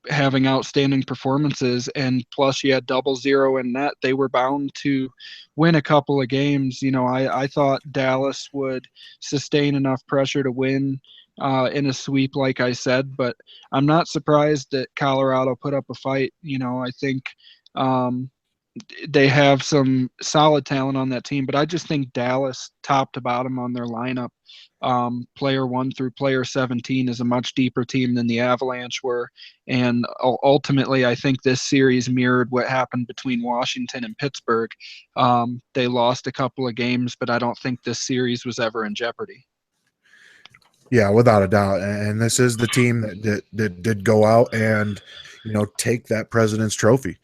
having outstanding performances, and plus you had 0-0 in net. They were bound to win a couple of games. I thought Dallas would sustain enough pressure to win in a sweep, like I said, but I'm not surprised that Colorado put up a fight. I think um, they have some solid talent on that team, but I just think Dallas, top to bottom on their lineup, player 1 through player 17, is a much deeper team than the Avalanche were. And ultimately, I think this series mirrored what happened between Washington and Pittsburgh. They lost a couple of games, but I don't think this series was ever in jeopardy. Yeah, without a doubt. And this is the team that did go out and, take that President's Trophy.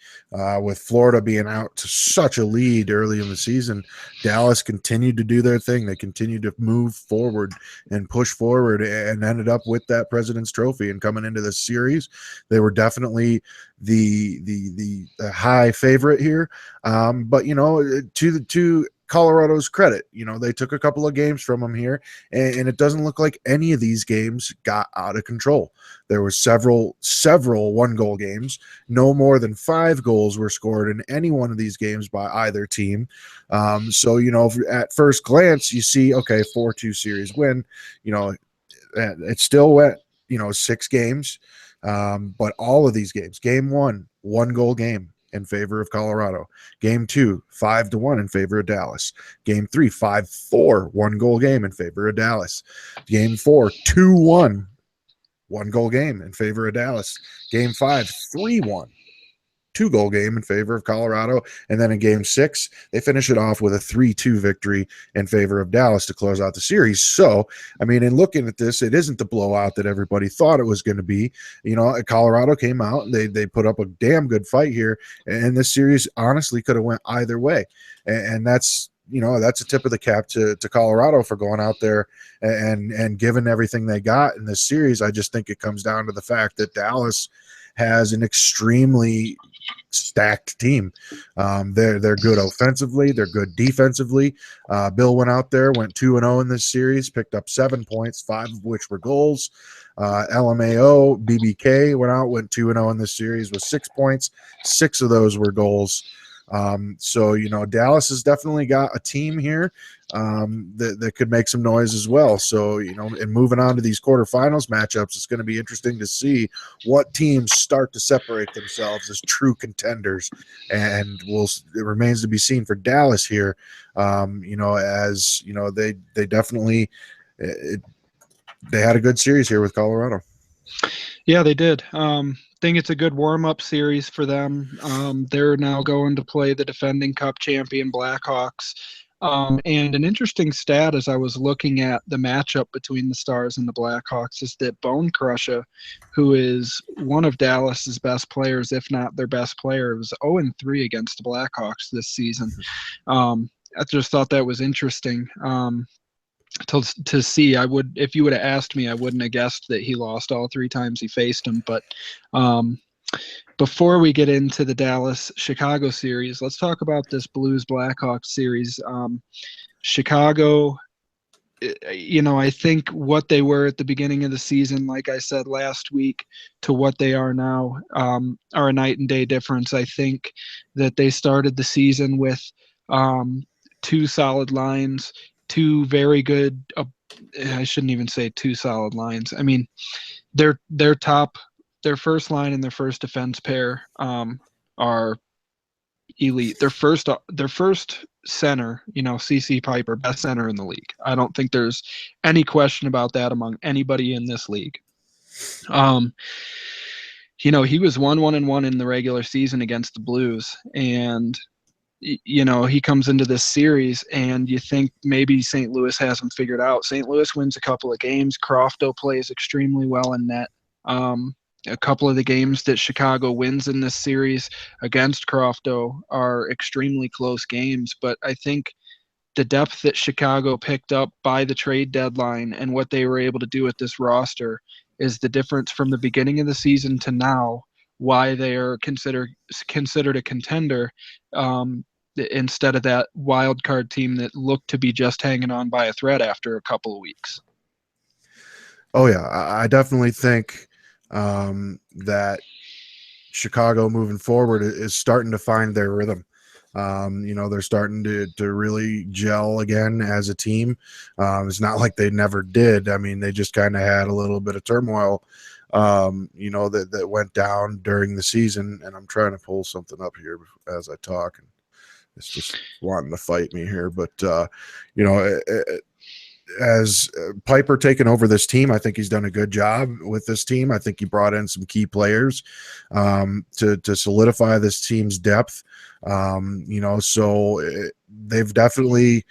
With Florida being out to such a lead early in the season, Dallas continued to do their thing. They continued to move forward and push forward and ended up with that President's Trophy. And coming into this series, they were definitely the high favorite here. But to Colorado's credit, they took a couple of games from them here, and it doesn't look like any of these games got out of control. There were several one-goal games. No more than 5 goals were scored in any one of these games by either team. So, at first glance, you see, okay, 4-2 series win. It still went, 6 games. But all of these games, game 1, 1-goal game in favor of Colorado. Game 2, 5-1 in favor of Dallas. Game 3, 5-4, 1-goal game in favor of Dallas. Game 4, 2-1, 1-goal game in favor of Dallas. Game 5, 3-1, 2-goal game in favor of Colorado. And then in game 6, they finish it off with a 3-2 victory in favor of Dallas to close out the series. So, in looking at this, it isn't the blowout that everybody thought it was going to be. Colorado came out and they put up a damn good fight here. And this series honestly could have went either way. And that's, that's a tip of the cap to Colorado for going out there and giving everything they got in this series. I just think it comes down to the fact that Dallas has an extremely stacked team. They're good offensively. They're good defensively. Bill went out there, went 2-0 in this series, picked up 7 points, 5 of which were goals. LMAO, BBK went 2-0 in this series with 6 points. 6 of those were goals. So, Dallas has definitely got a team here that could make some noise as well. So, and moving on to these quarterfinals matchups, it's going to be interesting to see what teams start to separate themselves as true contenders. And it remains to be seen for Dallas here, as, they definitely they had a good series here with Colorado. Yeah, they did. Think it's a good warm-up series for them. They're now going to play the defending Cup champion Blackhawks. And an interesting stat as I was looking at the matchup between the Stars and the Blackhawks is that Bone Crusher, who is one of Dallas's best players, if not their best player, was 0-3 against the Blackhawks this season. I just thought that was interesting. To see. If you would have asked me, I wouldn't have guessed that he lost all 3 times he faced him. But before we get into the Dallas-Chicago series, let's talk about this Blues-Blackhawks series. Chicago, I think what they were at the beginning of the season, like I said last week, to what they are now are a night and day difference. I think that they started the season with 2 solid lines, 2 very good. I shouldn't even say 2 solid lines. Their first line and their first defense pair are elite. Their first center, CC Piper, best center in the league. I don't think there's any question about that among anybody in this league. He was 1-1-1 in the regular season against the Blues, and he comes into this series and you think maybe St. Louis has him figured out. St. Louis wins a couple of games. Crofto plays extremely well in net. A couple of the games that Chicago wins in this series against Crofto are extremely close games, but I think the depth that Chicago picked up by the trade deadline and what they were able to do with this roster is the difference from the beginning of the season to now, why they are considered a contender, instead of that wild card team that looked to be just hanging on by a thread after a couple of weeks. Oh yeah, I definitely think that Chicago moving forward is starting to find their rhythm. They're starting to really gel again as a team. It's not like they never did. I mean, they just kind of had a little bit of turmoil, that went down during the season. And I'm trying to pull something up here as I talk, and it's just wanting to fight me here. But as Piper taken over this team, I think he's done a good job with this team. I think he brought in some key players to solidify this team's depth. They've definitely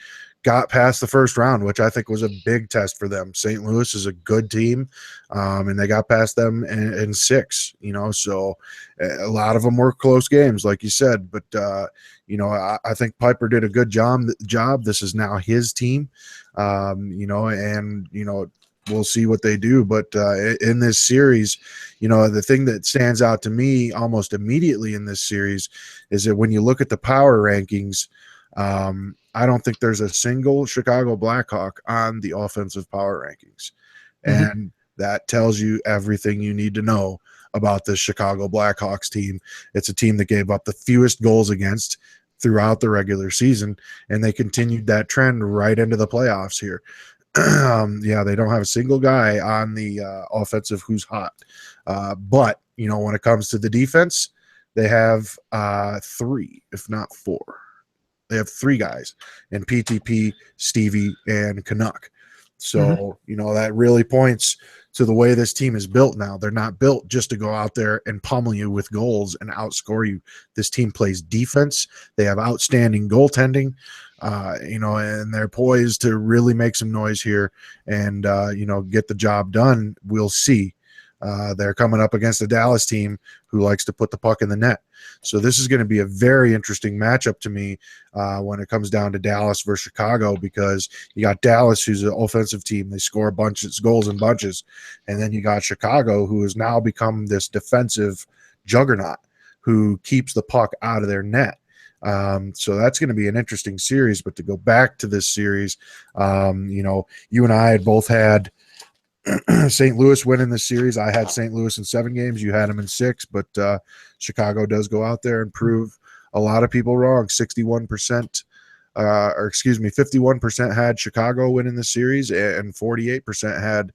got past the first round, which I think was a big test for them. St. Louis is a good team, and they got past them in 6. So a lot of them were close games, like you said. But I think Piper did a good job. This is now his team, we'll see what they do. But in this series, the thing that stands out to me almost immediately in this series is that when you look at the power rankings, I don't think there's a single Chicago Blackhawk on the offensive power rankings. Mm-hmm. And that tells you everything you need to know about the Chicago Blackhawks team. It's a team that gave up the fewest goals against throughout the regular season, and they continued that trend right into the playoffs here. They don't have a single guy on the offensive who's hot. But when it comes to the defense, they have 3, if not 4. They have 3 guys in PTP, Stevie, and Canuck. So, that really points to the way this team is built now. They're not built just to go out there and pummel you with goals and outscore you. This team plays defense. They have outstanding goaltending, and they're poised to really make some noise here and, get the job done. We'll see. They're coming up against a Dallas team who likes to put the puck in the net. So this is going to be a very interesting matchup to me when it comes down to Dallas versus Chicago, because you got Dallas, who's an offensive team. They score bunches, goals in bunches. And then you got Chicago, who has now become this defensive juggernaut who keeps the puck out of their net. So that's going to be an interesting series. But to go back to this series, you and I had both had St. Louis winning this series. I had St. Louis in 7 games. You had them in 6, but Chicago does go out there and prove a lot of people wrong. 51% had Chicago winning the series, and 48% had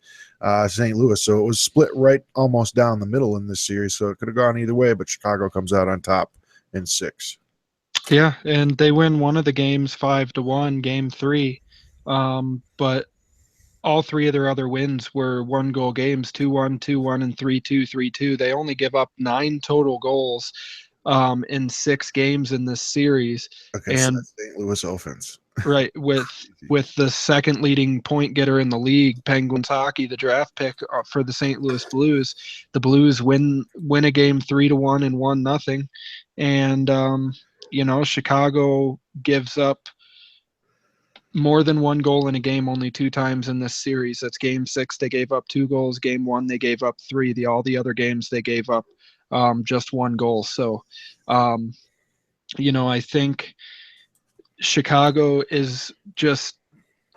St. Louis. So it was split right almost down the middle in this series. So it could have gone either way, but Chicago comes out on top in 6. Yeah, and they win one of the games 5-1, game 3. But all 3 of their other wins were 1-goal games, 2-1, 2-1, and 3-2, 3-2. They only give up 9 total goals in 6 games in this series. Okay, and so that's St. Louis offense. Right, with the second leading point getter in the league, Penguins hockey, the draft pick for the St. Louis Blues. The Blues win a game 3-1 and 1-0, and Chicago gives up more than 1 goal in a game only 2 times in this series. That's game 6. They gave up 2 goals. Game 1, they gave up 3. All the other games they gave up just 1 goal. So, I think Chicago is just,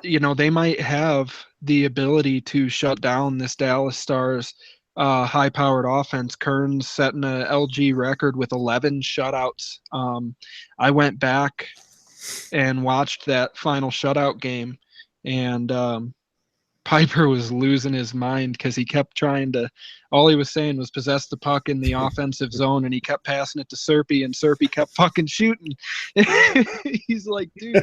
they might have the ability to shut down this Dallas Stars high-powered offense. Kern's setting a LG record with 11 shutouts. I went back and watched that final shutout game, and Piper was losing his mind because he kept trying to, all he was saying was possess the puck in the offensive zone, and he kept passing it to Serpy, and Serpy kept fucking shooting. He's like, dude,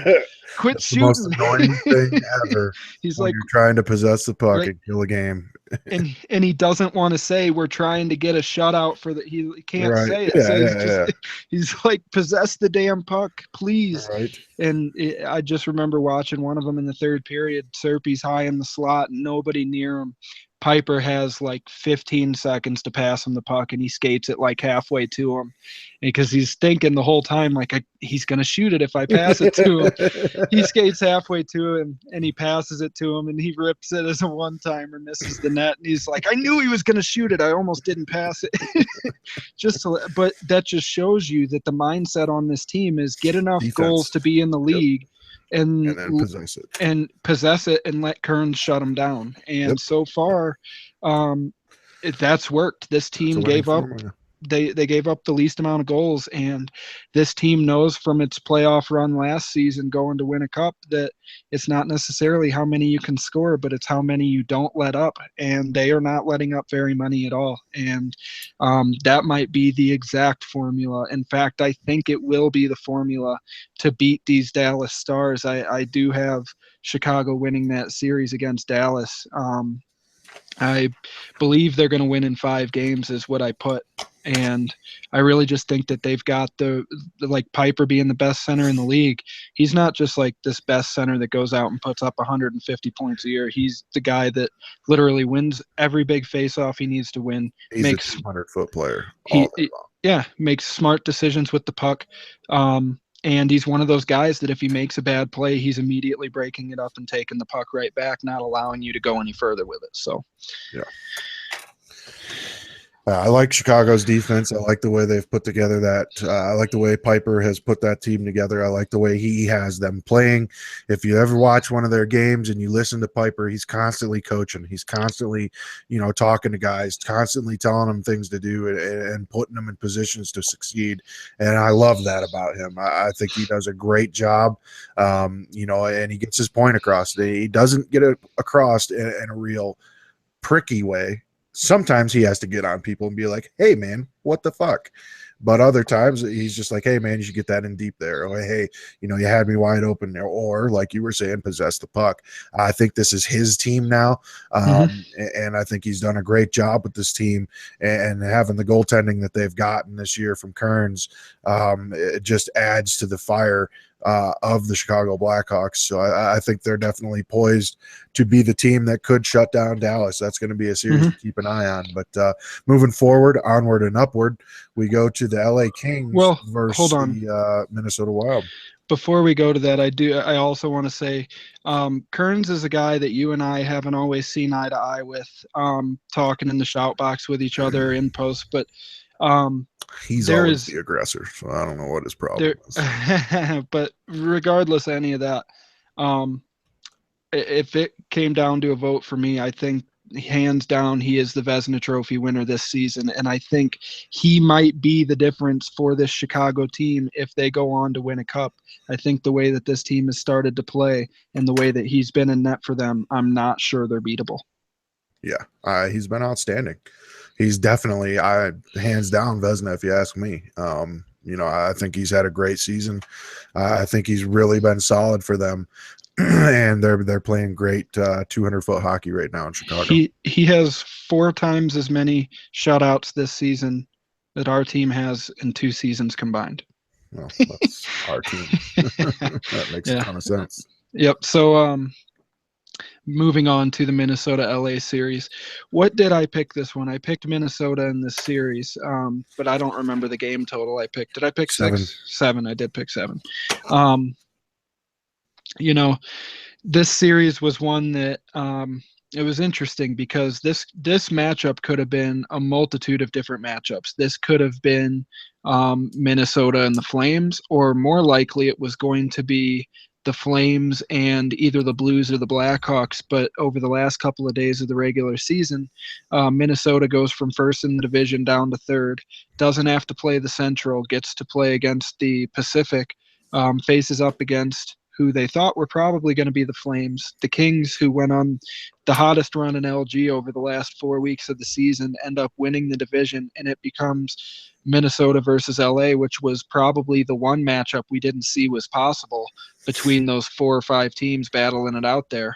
quit That's shooting. the most annoying thing ever. He's when like, you're trying to possess the puck right, and kill a game. and he doesn't want to say we're trying to get a shutout for the, he can't Right. say it. Yeah, So he's like, possess the damn puck, please. Right. And I just remember watching one of them in the 3rd period. Serpy's high in the slot, nobody near him. Piper has like 15 seconds to pass him the puck, and he skates it like halfway to him because he's thinking the whole time, like, he's going to shoot it if I pass it to him. He skates halfway to him, and he passes it to him, and he rips it as a one-timer, misses the net, and he's like, I knew he was going to shoot it. I almost didn't pass it. But that just shows you that the mindset on this team is get enough goals to be in the league. And then possess it and let Kearns shut them down. And so far, that's worked. This team gave up they gave up the least amount of goals, and this team knows from its playoff run last season going to win a cup that it's not necessarily how many you can score, but it's how many you don't let up, and they are not letting up very many at all. And that might be the exact formula. In fact, I think it will be the formula to beat these Dallas Stars. I do have Chicago winning that series against Dallas. I believe they're going to win in 5 games is what I put. And I really just think that they've got the like Piper being the best center in the league. He's not just like this best center that goes out and puts up 150 points a year. He's the guy that literally wins every big faceoff he needs to win. He's a 200-foot player. Yeah, makes smart decisions with the puck. And he's one of those guys that if he makes a bad play, he's immediately breaking it up and taking the puck right back, not allowing you to go any further with it. So, yeah. I like Chicago's defense. I like the way they've put together that. I like the way Piper has put that team together. I like the way he has them playing. If you ever watch one of their games and you listen to Piper, he's constantly coaching. He's constantly, talking to guys, constantly telling them things to do and putting them in positions to succeed. And I love that about him. I think he does a great job, and he gets his point across. He doesn't get it across in a real pricky way. Sometimes he has to get on people and be like, hey, man, what the fuck? But other times he's just like, hey, man, you should get that in deep there. Or, hey, you had me wide open there. Or, like you were saying, possess the puck. I think this is his team now. And I think he's done a great job with this team. And having the goaltending that they've gotten this year from Kearns, it just adds to the fire of the Chicago Blackhawks. So I think they're definitely poised to be the team that could shut down Dallas. That's going to be a series to keep an eye on. But moving forward, onward and upward, we go to the LA Kings versus the Minnesota Wild. Before we go to that, I also want to say Kearns is a guy that you and I haven't always seen eye to eye with, talking in the shout box with each other in post, but he's always the aggressor, so I don't know what his problem is. But regardless of any of that, if it came down to a vote for me, I think hands down he is the Vezina Trophy winner this season, and I think he might be the difference for this Chicago team if they go on to win a cup. I think the way that this team has started to play and the way that he's been in net for them, I'm not sure they're beatable. Yeah, he's been outstanding. He's definitely, hands down, Vezina, if you ask me. I think he's had a great season. I think he's really been solid for them, and they're playing great 200-foot hockey right now in Chicago. He has 4 times as many shutouts this season that our team has in 2 seasons combined. Well, that's our team. That makes a ton of sense. Yep. So, moving on to the Minnesota-LA series. What did I pick this one? I picked Minnesota in this series, but I don't remember the game total I picked. Did I pick 6? 7. I did pick 7. This series was one that it was interesting because this matchup could have been a multitude of different matchups. This could have been Minnesota and the Flames, or more likely it was going to be the Flames and either the Blues or the Blackhawks. But over the last couple of days of the regular season, Minnesota goes from first in the division down to third, doesn't have to play the Central, gets to play against the Pacific, faces up against who they thought were probably going to be the Flames. The Kings, who went on the hottest run in LG over the last 4 weeks of the season, end up winning the division, and it becomes Minnesota versus LA, which was probably the one matchup we didn't see was possible between those 4 or 5 teams battling it out there.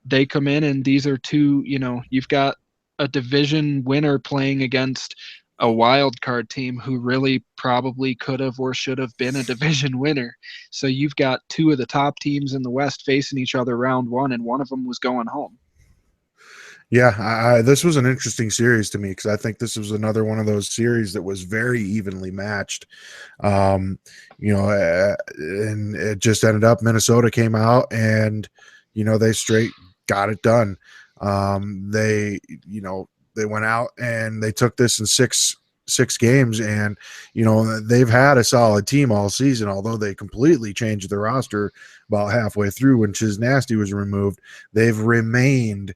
They come in, and these are two, you've got a division winner playing against a wild card team who really probably could have or should have been a division winner. So you've got 2 of the top teams in the West facing each other round 1, and one of them was going home. Yeah, this was an interesting series to me because I think this was another one of those series that was very evenly matched. And it just ended up Minnesota came out and, they straight got it done. They went out and they took this in six games, and they've had a solid team all season, although they completely changed the roster about halfway through when Chiz Nasty was removed. They've remained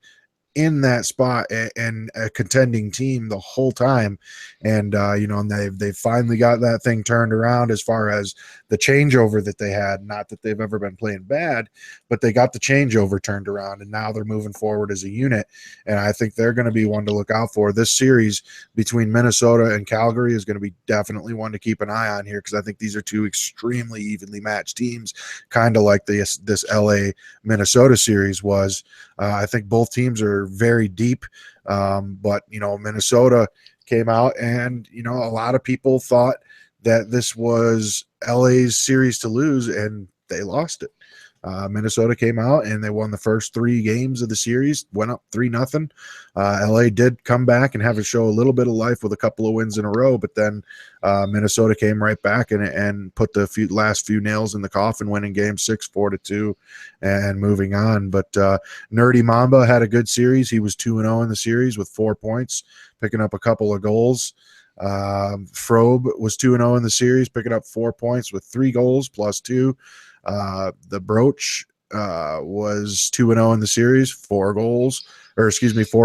in that spot and a contending team the whole time. And and they've finally got that thing turned around as far as the changeover that they had. Not that they've ever been playing bad, but they got the changeover turned around, and now they're moving forward as a unit. And I think they're going to be one to look out for. This series between Minnesota and Calgary is going to be definitely one to keep an eye on here, because I think these are two extremely evenly matched teams, kind of like this LA Minnesota series was. I think both teams are very deep, but Minnesota came out, and a lot of people thought that this was LA's series to lose, and they lost it. Minnesota came out and they won the first 3 games of the series, went up 3-0. LA did come back and have it show a little bit of life with a couple of wins in a row, but then Minnesota came right back and put the last few nails in the coffin, winning game 6, 4-2, and moving on. But Nerdy Mamba had a good series. He was 2-0 in the series with 4 points, picking up a couple of goals. Frobe was 2-0 in the series, picking up 4 points with 3 goals plus 2. The Brooch was 2-0 in the series, 4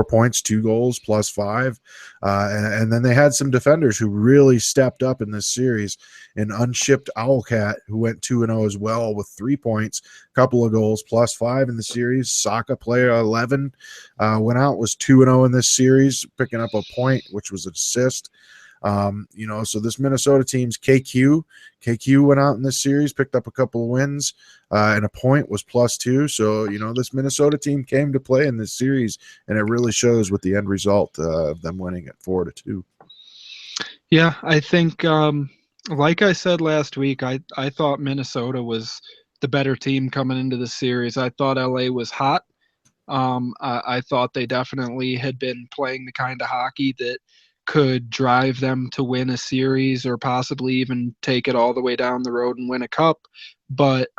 points, 2 goals plus 5. And then they had some defenders who really stepped up in this series. An unshipped Owlcat, who went 2-0 as well with 3 points, couple of goals plus 5 in the series. Saka, player 11, went out, was 2-0 in this series, picking up a point, which was an assist. So this Minnesota team's KQ went out in this series, picked up a couple of wins, and a point, was plus 2. So, this Minnesota team came to play in this series, and it really shows with the end result of them winning at 4-2. Yeah, I think, like I said last week, I thought Minnesota was the better team coming into the series. I thought LA was hot. I thought they definitely had been playing the kind of hockey that could drive them to win a series, or possibly even take it all the way down the road and win a cup. But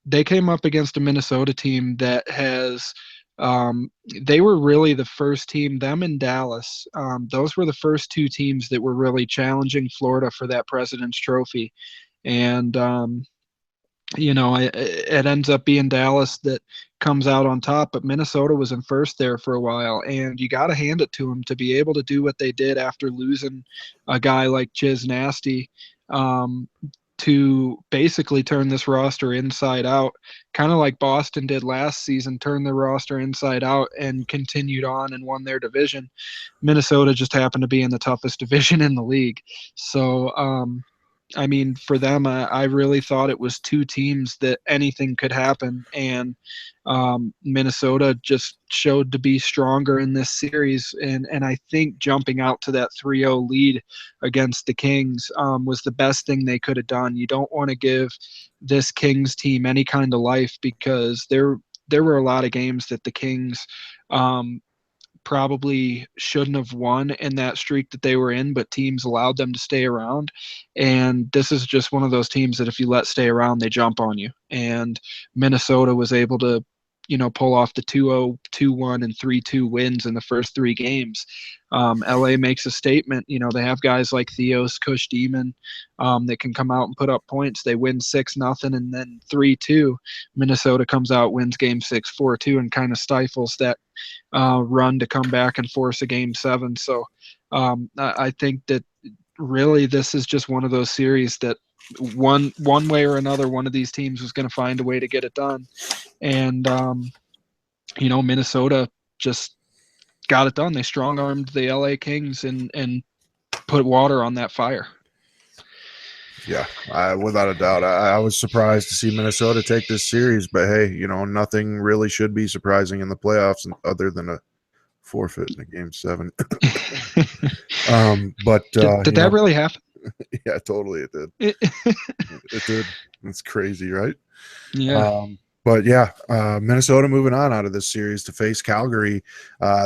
they came up against a Minnesota team that has they were really the first team, them and Dallas. Those were the first 2 teams that were really challenging Florida for that President's Trophy. And it ends up being Dallas that comes out on top, but Minnesota was in first there for a while, and you got to hand it to them to be able to do what they did after losing a guy like Chiz Nasty, to basically turn this roster inside out, kind of like Boston did last season, turn the roster inside out and continued on and won their division. Minnesota just happened to be in the toughest division in the league. So, I mean, for them, I really thought it was 2 teams that anything could happen, and Minnesota just showed to be stronger in this series. And I think jumping out to that 3-0 lead against the Kings was the best thing they could have done. You don't want to give this Kings team any kind of life, because there were a lot of games that the Kings probably shouldn't have won in that streak that they were in, but teams allowed them to stay around. And this is just one of those teams that if you let stay around, they jump on you. And Minnesota was able to, pull off the 2-0, 2-1, and 3-2 wins in the first 3 games. LA makes a statement. They have guys like Theos, Kush Demon, that can come out and put up points. They win 6-0 and then 3-2. Minnesota comes out, wins game 6, 4-2, and kind of stifles that run to come back and force a game 7. So I think that really this is just one of those series that one way or another, one of these teams was going to find a way to get it done. And, Minnesota just got it done. They strong-armed the LA Kings and put water on that fire. Yeah, without a doubt. I was surprised to see Minnesota take this series, but hey, nothing really should be surprising in the playoffs other than a forfeit in a game 7. But did that really happen? Yeah, totally, it did. It did. It's crazy, right? Yeah. But yeah, Minnesota moving on out of this series to face Calgary.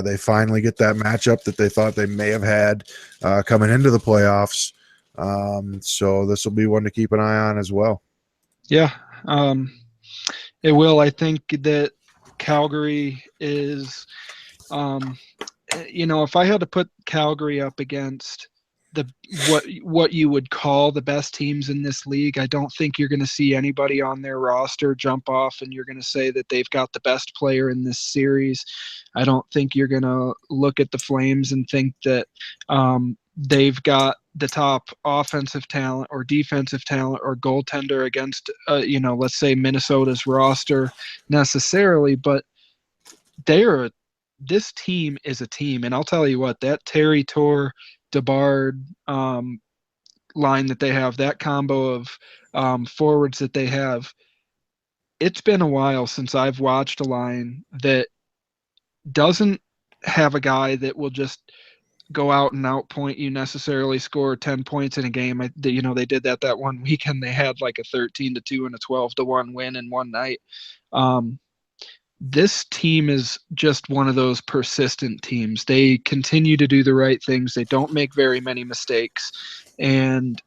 They finally get that matchup that they thought they may have had coming into the playoffs. So this will be one to keep an eye on as well. Yeah, it will. I think that Calgary is, if I had to put Calgary up against the what you would call the best teams in this league. I don't think you're going to see anybody on their roster jump off and you're going to say that they've got the best player in this series. I don't think you're going to look at the Flames and think that they've got the top offensive talent or defensive talent or goaltender against, let's say Minnesota's roster necessarily, but this team is a team. And I'll tell you what, that Terry Tor DeBard line that they have, that combo of forwards that they have, it's been a while since I've watched a line that doesn't have a guy that will just go out and outpoint you, necessarily score 10 points in a game. They did that one weekend. They had like a 13-2 and a 12-1 win in one night. This team is just one of those persistent teams. They continue to do the right things. They don't make very many mistakes. And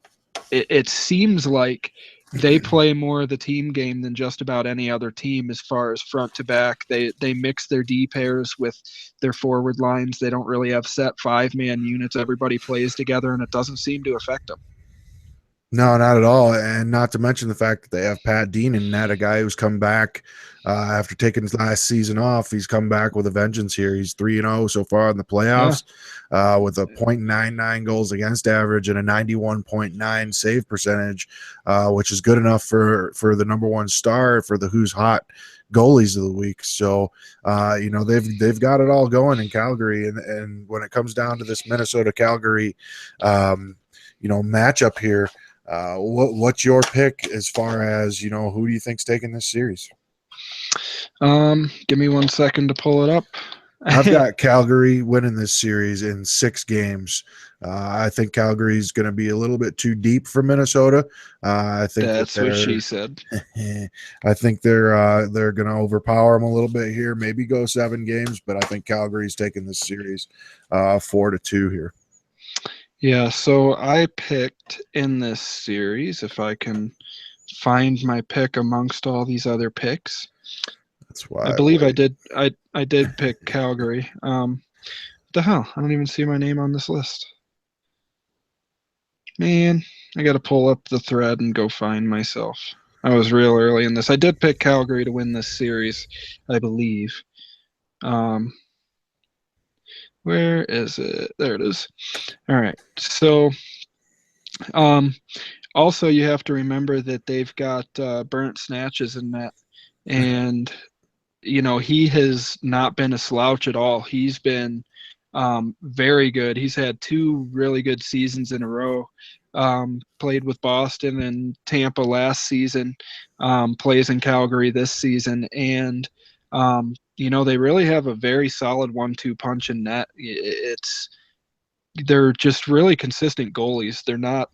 it seems like they play more of the team game than just about any other team as far as front to back. They mix their D pairs with their forward lines. They don't really have set 5-man units. Everybody plays together, and it doesn't seem to affect them. No, not at all. And not to mention the fact that they have Pat Dean in that, a guy who's come back after taking his last season off. He's come back with a vengeance here. He's 3-0 so far in the playoffs, with a .99 goals against average and a 91.9 save percentage, which is good enough for the number one star for the Who's Hot goalies of the week. So, they've got it all going in Calgary. And when it comes down to this Minnesota Calgary, matchup here, what's your pick as far as, who do you think's taking this series? Give me 1 second to pull it up. I've got Calgary winning this series in 6 games. I think Calgary's going to be a little bit too deep for Minnesota. I think that's what she said. I think they're going to overpower them a little bit here, maybe go 7 games, but I think Calgary's taking this series 4-2 here. Yeah, so I picked in this series, if I can find my pick amongst all these other picks. That's why I believe I did pick Calgary. What the hell? I don't even see my name on this list. Man, I got to pull up the thread and go find myself. I was real early in this. I did pick Calgary to win this series, I believe. Where is it? There it is. All right. So, also you have to remember that they've got Burnt Snatches in that, and he has not been a slouch at all. He's been very good. He's had 2 really good seasons in a row. Played with Boston and Tampa last season. Plays in Calgary this season, and they really have a very solid 1-2 punch in net. They're just really consistent goalies. They're not,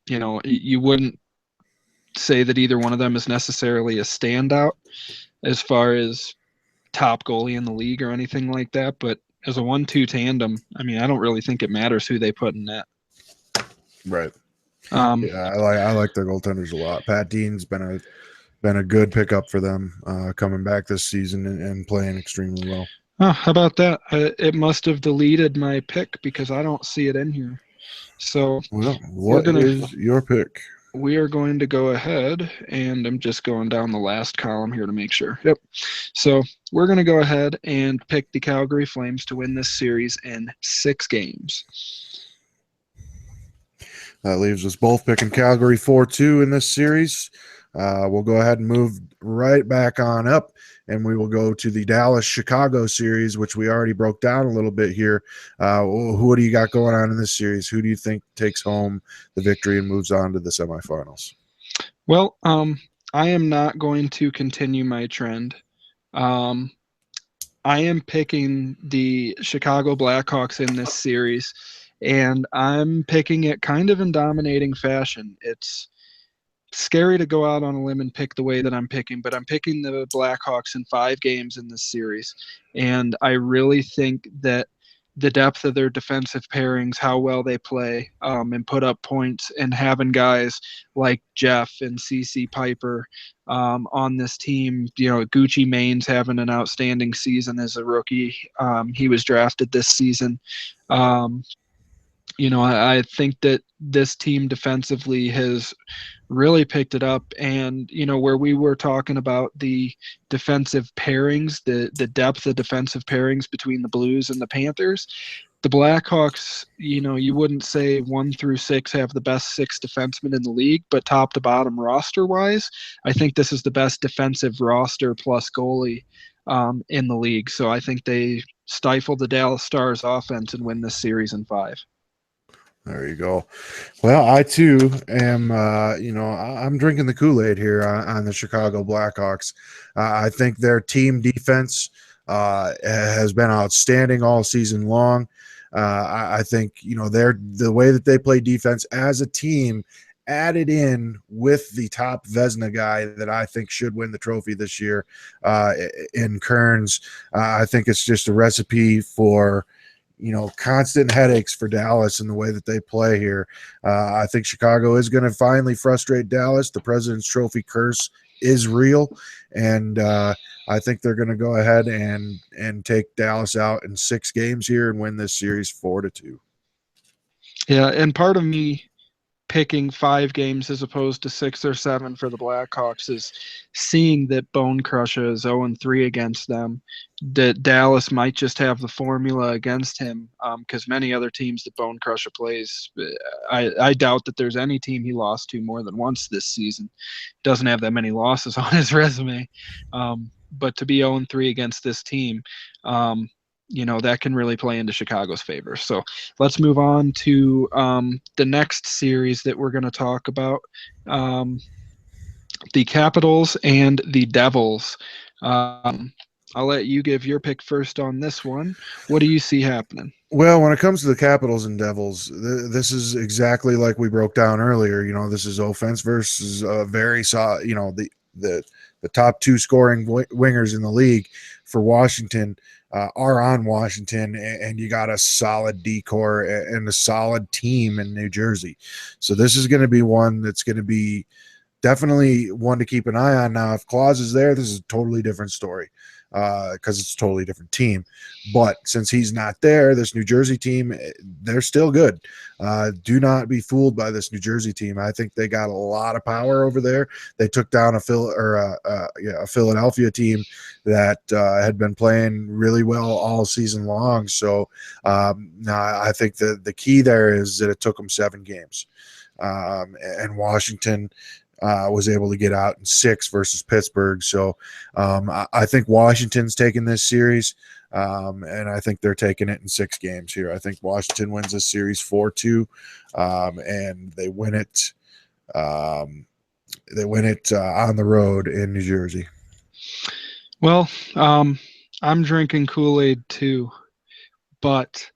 you wouldn't say that either one of them is necessarily a standout as far as top goalie in the league or anything like that. But as a 1-2 tandem, I don't really think it matters who they put in net. Right. I like their goaltenders a lot. Pat Dean's been a good pickup for them, coming back this season and playing extremely well. Oh, how about that? It must have deleted my pick because I don't see it in here. So, well, what is your pick? We are going to go ahead, and I'm just going down the last column here to make sure. Yep. So we're going to go ahead and pick the Calgary Flames to win this series in 6 games. That leaves us both picking Calgary 4-2 in this series. We'll go ahead and move right back on up, and we will go to the Dallas-Chicago series, which we already broke down a little bit here. Who do you got going on in this series? Who do you think takes home the victory and moves on to the semifinals? Well, I am not going to continue my trend. I am picking the Chicago Blackhawks in this series, and I'm picking it kind of in dominating fashion. It's scary to go out on a limb and pick the way that I'm picking, but I'm picking the Blackhawks in 5 games in this series. And I really think that the depth of their defensive pairings, how well they play, and put up points, and having guys like Jeff and CC Piper on this team. Gucci Mane's having an outstanding season as a rookie. He was drafted this season. I think that this team defensively has really picked it up. And, where we were talking about the defensive pairings, the depth of defensive pairings between the Blues and the Panthers, the Blackhawks, you wouldn't say 1 through 6 have the best six defensemen in the league, but top to bottom roster wise, I think this is the best defensive roster plus goalie in the league. So I think they stifle the Dallas Stars offense and win this series in 5. There you go. Well, I too am, I'm drinking the Kool-Aid here on the Chicago Blackhawks. I think their team defense has been outstanding all season long. I think, the way that they play defense as a team added in with the top Vezina guy that I think should win the trophy this year in Kearns. I think it's just a recipe for constant headaches for Dallas in the way that they play here. I think Chicago is going to finally frustrate Dallas. The President's Trophy curse is real, and I think they're going to go ahead and take Dallas out in 6 games here and win this series 4-2. Yeah, and part of me picking 5 games as opposed to 6 or 7 for the Blackhawks is seeing that Bone Crusher is 0-3 against them, that Dallas might just have the formula against him, because many other teams that Bone Crusher plays, I doubt that there's any team he lost to more than once this season. Doesn't have that many losses on his resume, but to be 0-3 against this team, that can really play into Chicago's favor. So let's move on to the next series that we're going to talk about, the Capitals and the Devils. I'll let you give your pick first on this one. What do you see happening? Well, when it comes to the Capitals and Devils, this is exactly like we broke down earlier. This is offense versus very solid. The top 2 scoring wingers in the league for Washington are on Washington, and you got a solid decor and a solid team in New Jersey. So this is going to be one that's going to be definitely one to keep an eye on. Now, if Claus is there, this is a totally different story because it's a totally different team. But since he's not there, this New Jersey team, they're still good. Do not be fooled by this New Jersey team. I think they got a lot of power over there. They took down a Philadelphia team that had been playing really well all season long. So now I think the key there is that it took them 7 games. And Washington was able to get out in 6 versus Pittsburgh. So I think Washington's taking this series, and I think they're taking it in 6 games here. I think Washington wins this series 4-2, and they win it. They win it on the road in New Jersey. Well, I'm drinking Kool-Aid too, but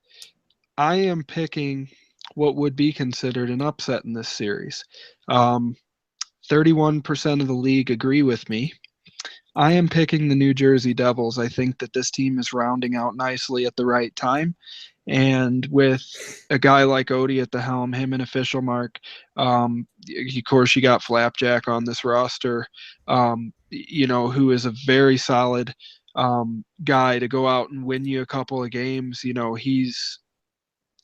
I am picking what would be considered an upset in this series. 31% of the league agree with me. I am picking the New Jersey Devils. I think that this team is rounding out nicely at the right time. And with a guy like Odie at the helm, him and official Mark, of course, you got Flapjack on this roster, who is a very solid guy to go out and win you a couple of games. He's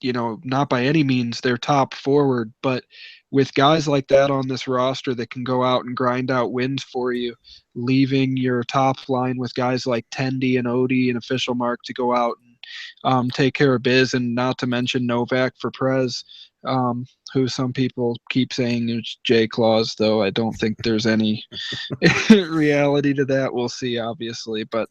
not by any means their top forward, but with guys like that on this roster that can go out and grind out wins for you, leaving your top line with guys like Tendy and Odie and official Mark to go out and take care of biz, and not to mention Novak for Prez, who some people keep saying is Jay Claus, though I don't think there's any reality to that. We'll see, obviously, but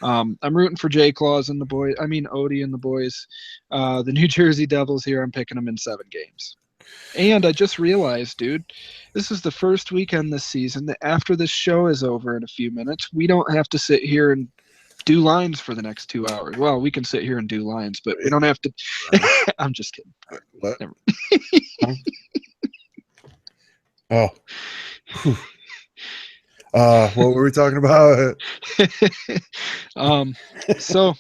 I'm rooting for Jay Claus and the boys. I mean Odie and the boys. The New Jersey Devils here, I'm picking them in 7 games. And I just realized, dude, this is the first weekend this season that after this show is over in a few minutes, we don't have to sit here and do lines for the next 2 hours. Well, we can sit here and do lines, but we don't have to. I'm just kidding. What? Oh. What were we talking about? So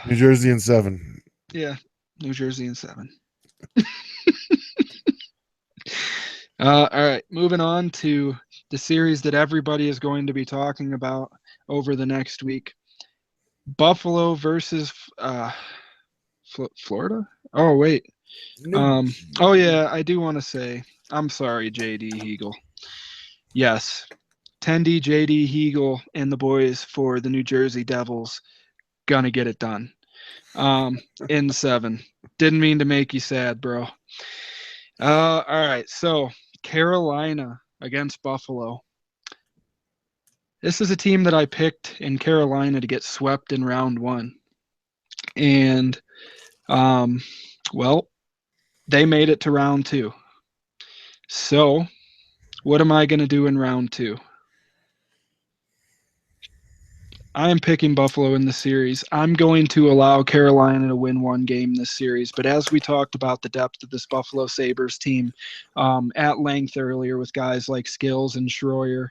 New Jersey in 7. Yeah, New Jersey in 7. All right, moving on to the series that everybody is going to be talking about over the next week. Buffalo versus Florida? Oh, wait. No. Oh, yeah, I do want to say, I'm sorry, JD Hegel. Yes, Tendy, JD Hegel, and the boys for the New Jersey Devils gonna get it done. In 7. Didn't mean to make you sad, bro. All right, so Carolina against Buffalo. This is a team that I picked in Carolina to get swept in round 1. And, um, well, they made it to round 2. So, what am I going to do in round 2? I am picking Buffalo in the series. I'm going to allow Carolina to win one game this series. But as we talked about the depth of this Buffalo Sabres team at length earlier with guys like Skills and Schroyer,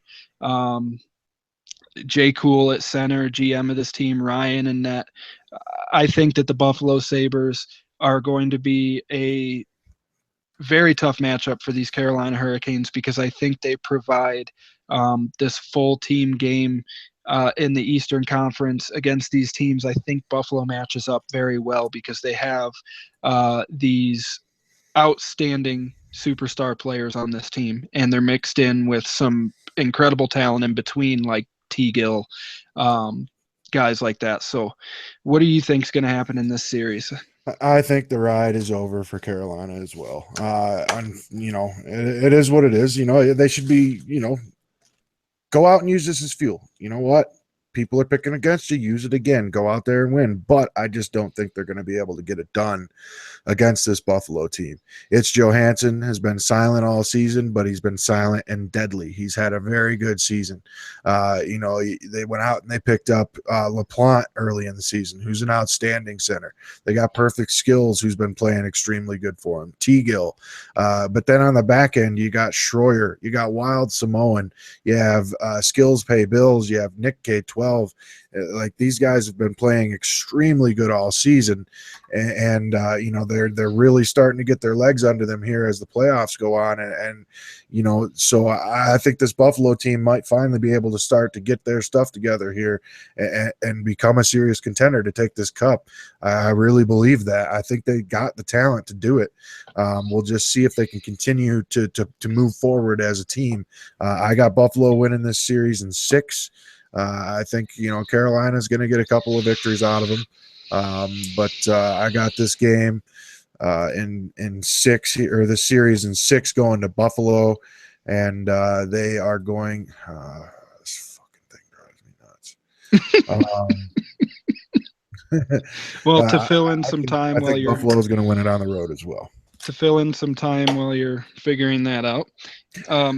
Jay Cool at center, GM of this team, Ryan and net, I think that the Buffalo Sabres are going to be a very tough matchup for these Carolina Hurricanes because I think they provide this full team game in the Eastern Conference against these teams. I think Buffalo matches up very well because they have these outstanding superstar players on this team, and they're mixed in with some incredible talent in between, like T. Gill, guys like that. So, what do you think is going to happen in this series? I think the ride is over for Carolina as well. It is what it is. They should be, go out and use this as fuel. You know what? People are picking against you. Use it again. Go out there and win. But I just don't think they're going to be able to get it done against this Buffalo team. It's Johansson has been silent all season, but he's been silent and deadly. He's had a very good season. They went out and they picked up LaPlante early in the season, who's an outstanding center. They got Perfect Skills, who's been playing extremely good for him. T-Gill. But then on the back end, you got Schroyer. You got Wild Samoan. You have Skills Pay Bills. You have Nick K12. Like these guys have been playing extremely good all season, and they're really starting to get their legs under them here as the playoffs go on, and so I think this Buffalo team might finally be able to start to get their stuff together here and become a serious contender to take this cup. I really believe that. I think they got the talent to do it. We'll just see if they can continue to move forward as a team. I got Buffalo winning this series in 6. I think Carolina's going to get a couple of victories out of them, but I got this game in 6 or the series in 6 going to Buffalo, and they are going. This fucking thing drives me nuts. Well, to fill in some I time while think you're Buffalo's going to win it on the road as well. to fill in some time while you're figuring that out.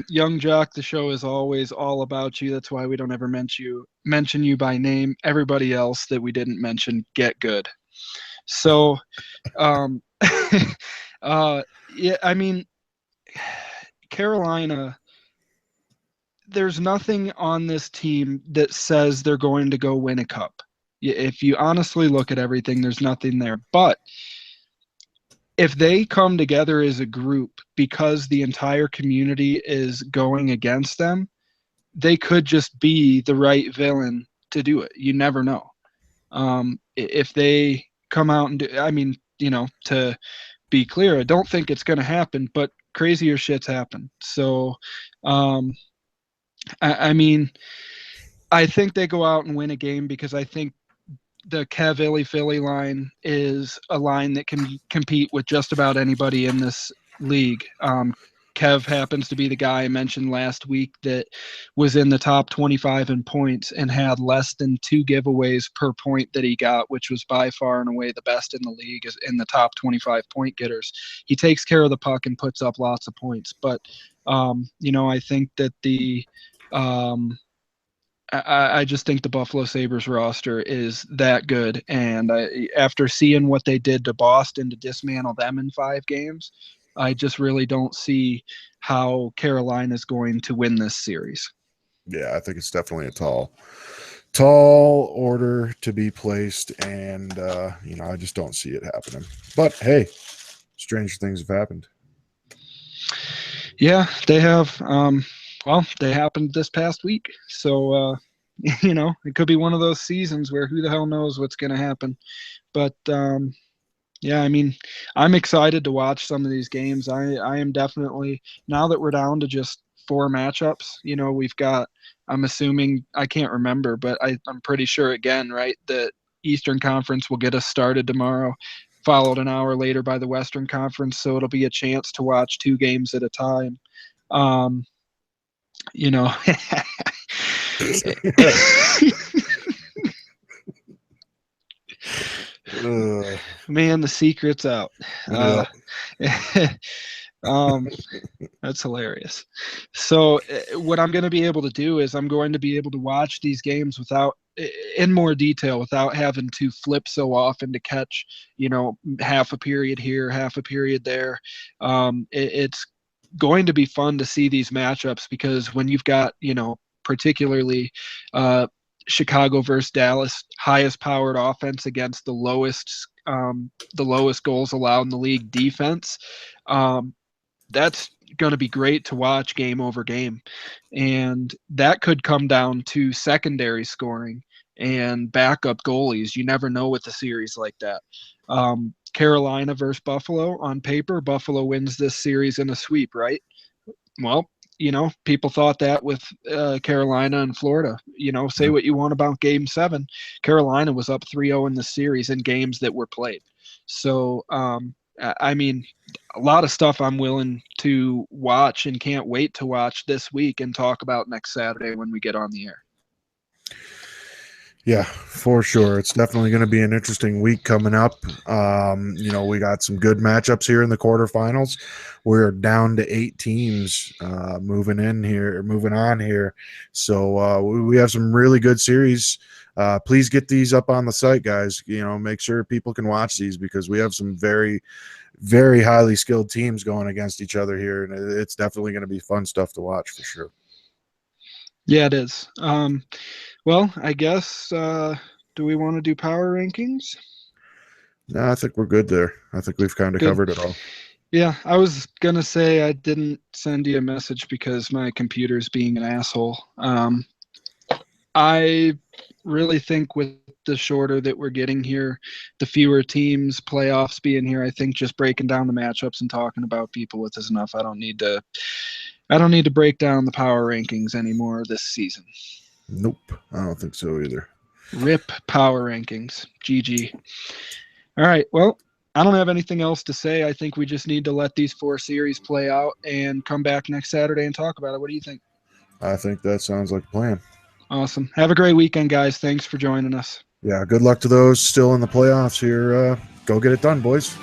Young Jock, the show is always all about you. That's why we don't ever mention you by name. Everybody else that we didn't mention, get good. So, yeah, I mean, Carolina, there's nothing on this team that says they're going to go win a cup. If you honestly look at everything, there's nothing there. But if they come together as a group because the entire community is going against them, they could just be the right villain to do it. You never know. If they come out and do, I mean, to be clear, I don't think it's going to happen, but crazier shits happen. So, I mean, I think they go out and win a game because I think the Kev Illy Philly line is a line that can compete with just about anybody in this league. Kev happens to be the guy I mentioned last week that was in the top 25 in points and had less than 2 giveaways per point that he got, which was by far and away the best in the league, is in the top 25 point getters. He takes care of the puck and puts up lots of points. But, I think that I just think the Buffalo Sabres roster is that good. And after seeing what they did to Boston to dismantle them in 5 games, I just really don't see how Carolina is going to win this series. Yeah, I think it's definitely a tall order to be placed, and I just don't see it happening. But hey, stranger things have happened. Yeah, they have. They happened this past week, so it could be one of those seasons where who the hell knows what's going to happen. But Yeah, I mean, I'm excited to watch some of these games. I am definitely, now that we're down to just four matchups, we've got, I'm assuming, I can't remember, but I'm pretty sure again, right, that Eastern Conference will get us started tomorrow, followed an hour later by the Western Conference. So it'll be a chance to watch two games at a time. Um, you know, man, the secret's out. Yeah. Um, That's hilarious. So what I'm going to be able to do is I'm going to be able to watch these games without in more detail without having to flip so often to catch, half a period here, half a period there. It's going to be fun to see these matchups because when you've got, particularly uh, Chicago versus Dallas, highest powered offense against the lowest goals allowed in the league defense. That's going to be great to watch game over game. And that could come down to secondary scoring and backup goalies. You never know with a series like that. Carolina versus Buffalo, on paper, Buffalo wins this series in a sweep, right? Well, people thought that with Carolina and Florida. Say what you want about game 7. Carolina was up 3-0 in the series in games that were played. So, I mean, a lot of stuff I'm willing to watch and can't wait to watch this week and talk about next Saturday when we get on the air. Yeah, for sure. It's definitely going to be an interesting week coming up. We got some good matchups here in the quarterfinals. We're down to 8 teams moving on here. So we have some really good series. Please get these up on the site, guys. Make sure people can watch these because we have some very, very highly skilled teams going against each other here, and it's definitely going to be fun stuff to watch for sure. Yeah, it is. Well, I guess, do we want to do power rankings? No, I think we're good there. I think we've kind of Good. covered it all. Yeah, I was going to say I didn't send you a message because my computer's being an asshole. I really think with the shorter that we're getting here, the fewer teams, playoffs being here, I think just breaking down the matchups and talking about people with is enough. I don't need to break down the power rankings anymore this season. Nope, I don't think so either. Rip power rankings. GG. All right. Well, I don't have anything else to say. I think we just need to let these 4 series play out and come back next Saturday and talk about it. What do you think? I think that sounds like a plan. Awesome. Have a great weekend, guys. Thanks for joining us. Yeah, good luck to those still in the playoffs here. Go get it done, boys.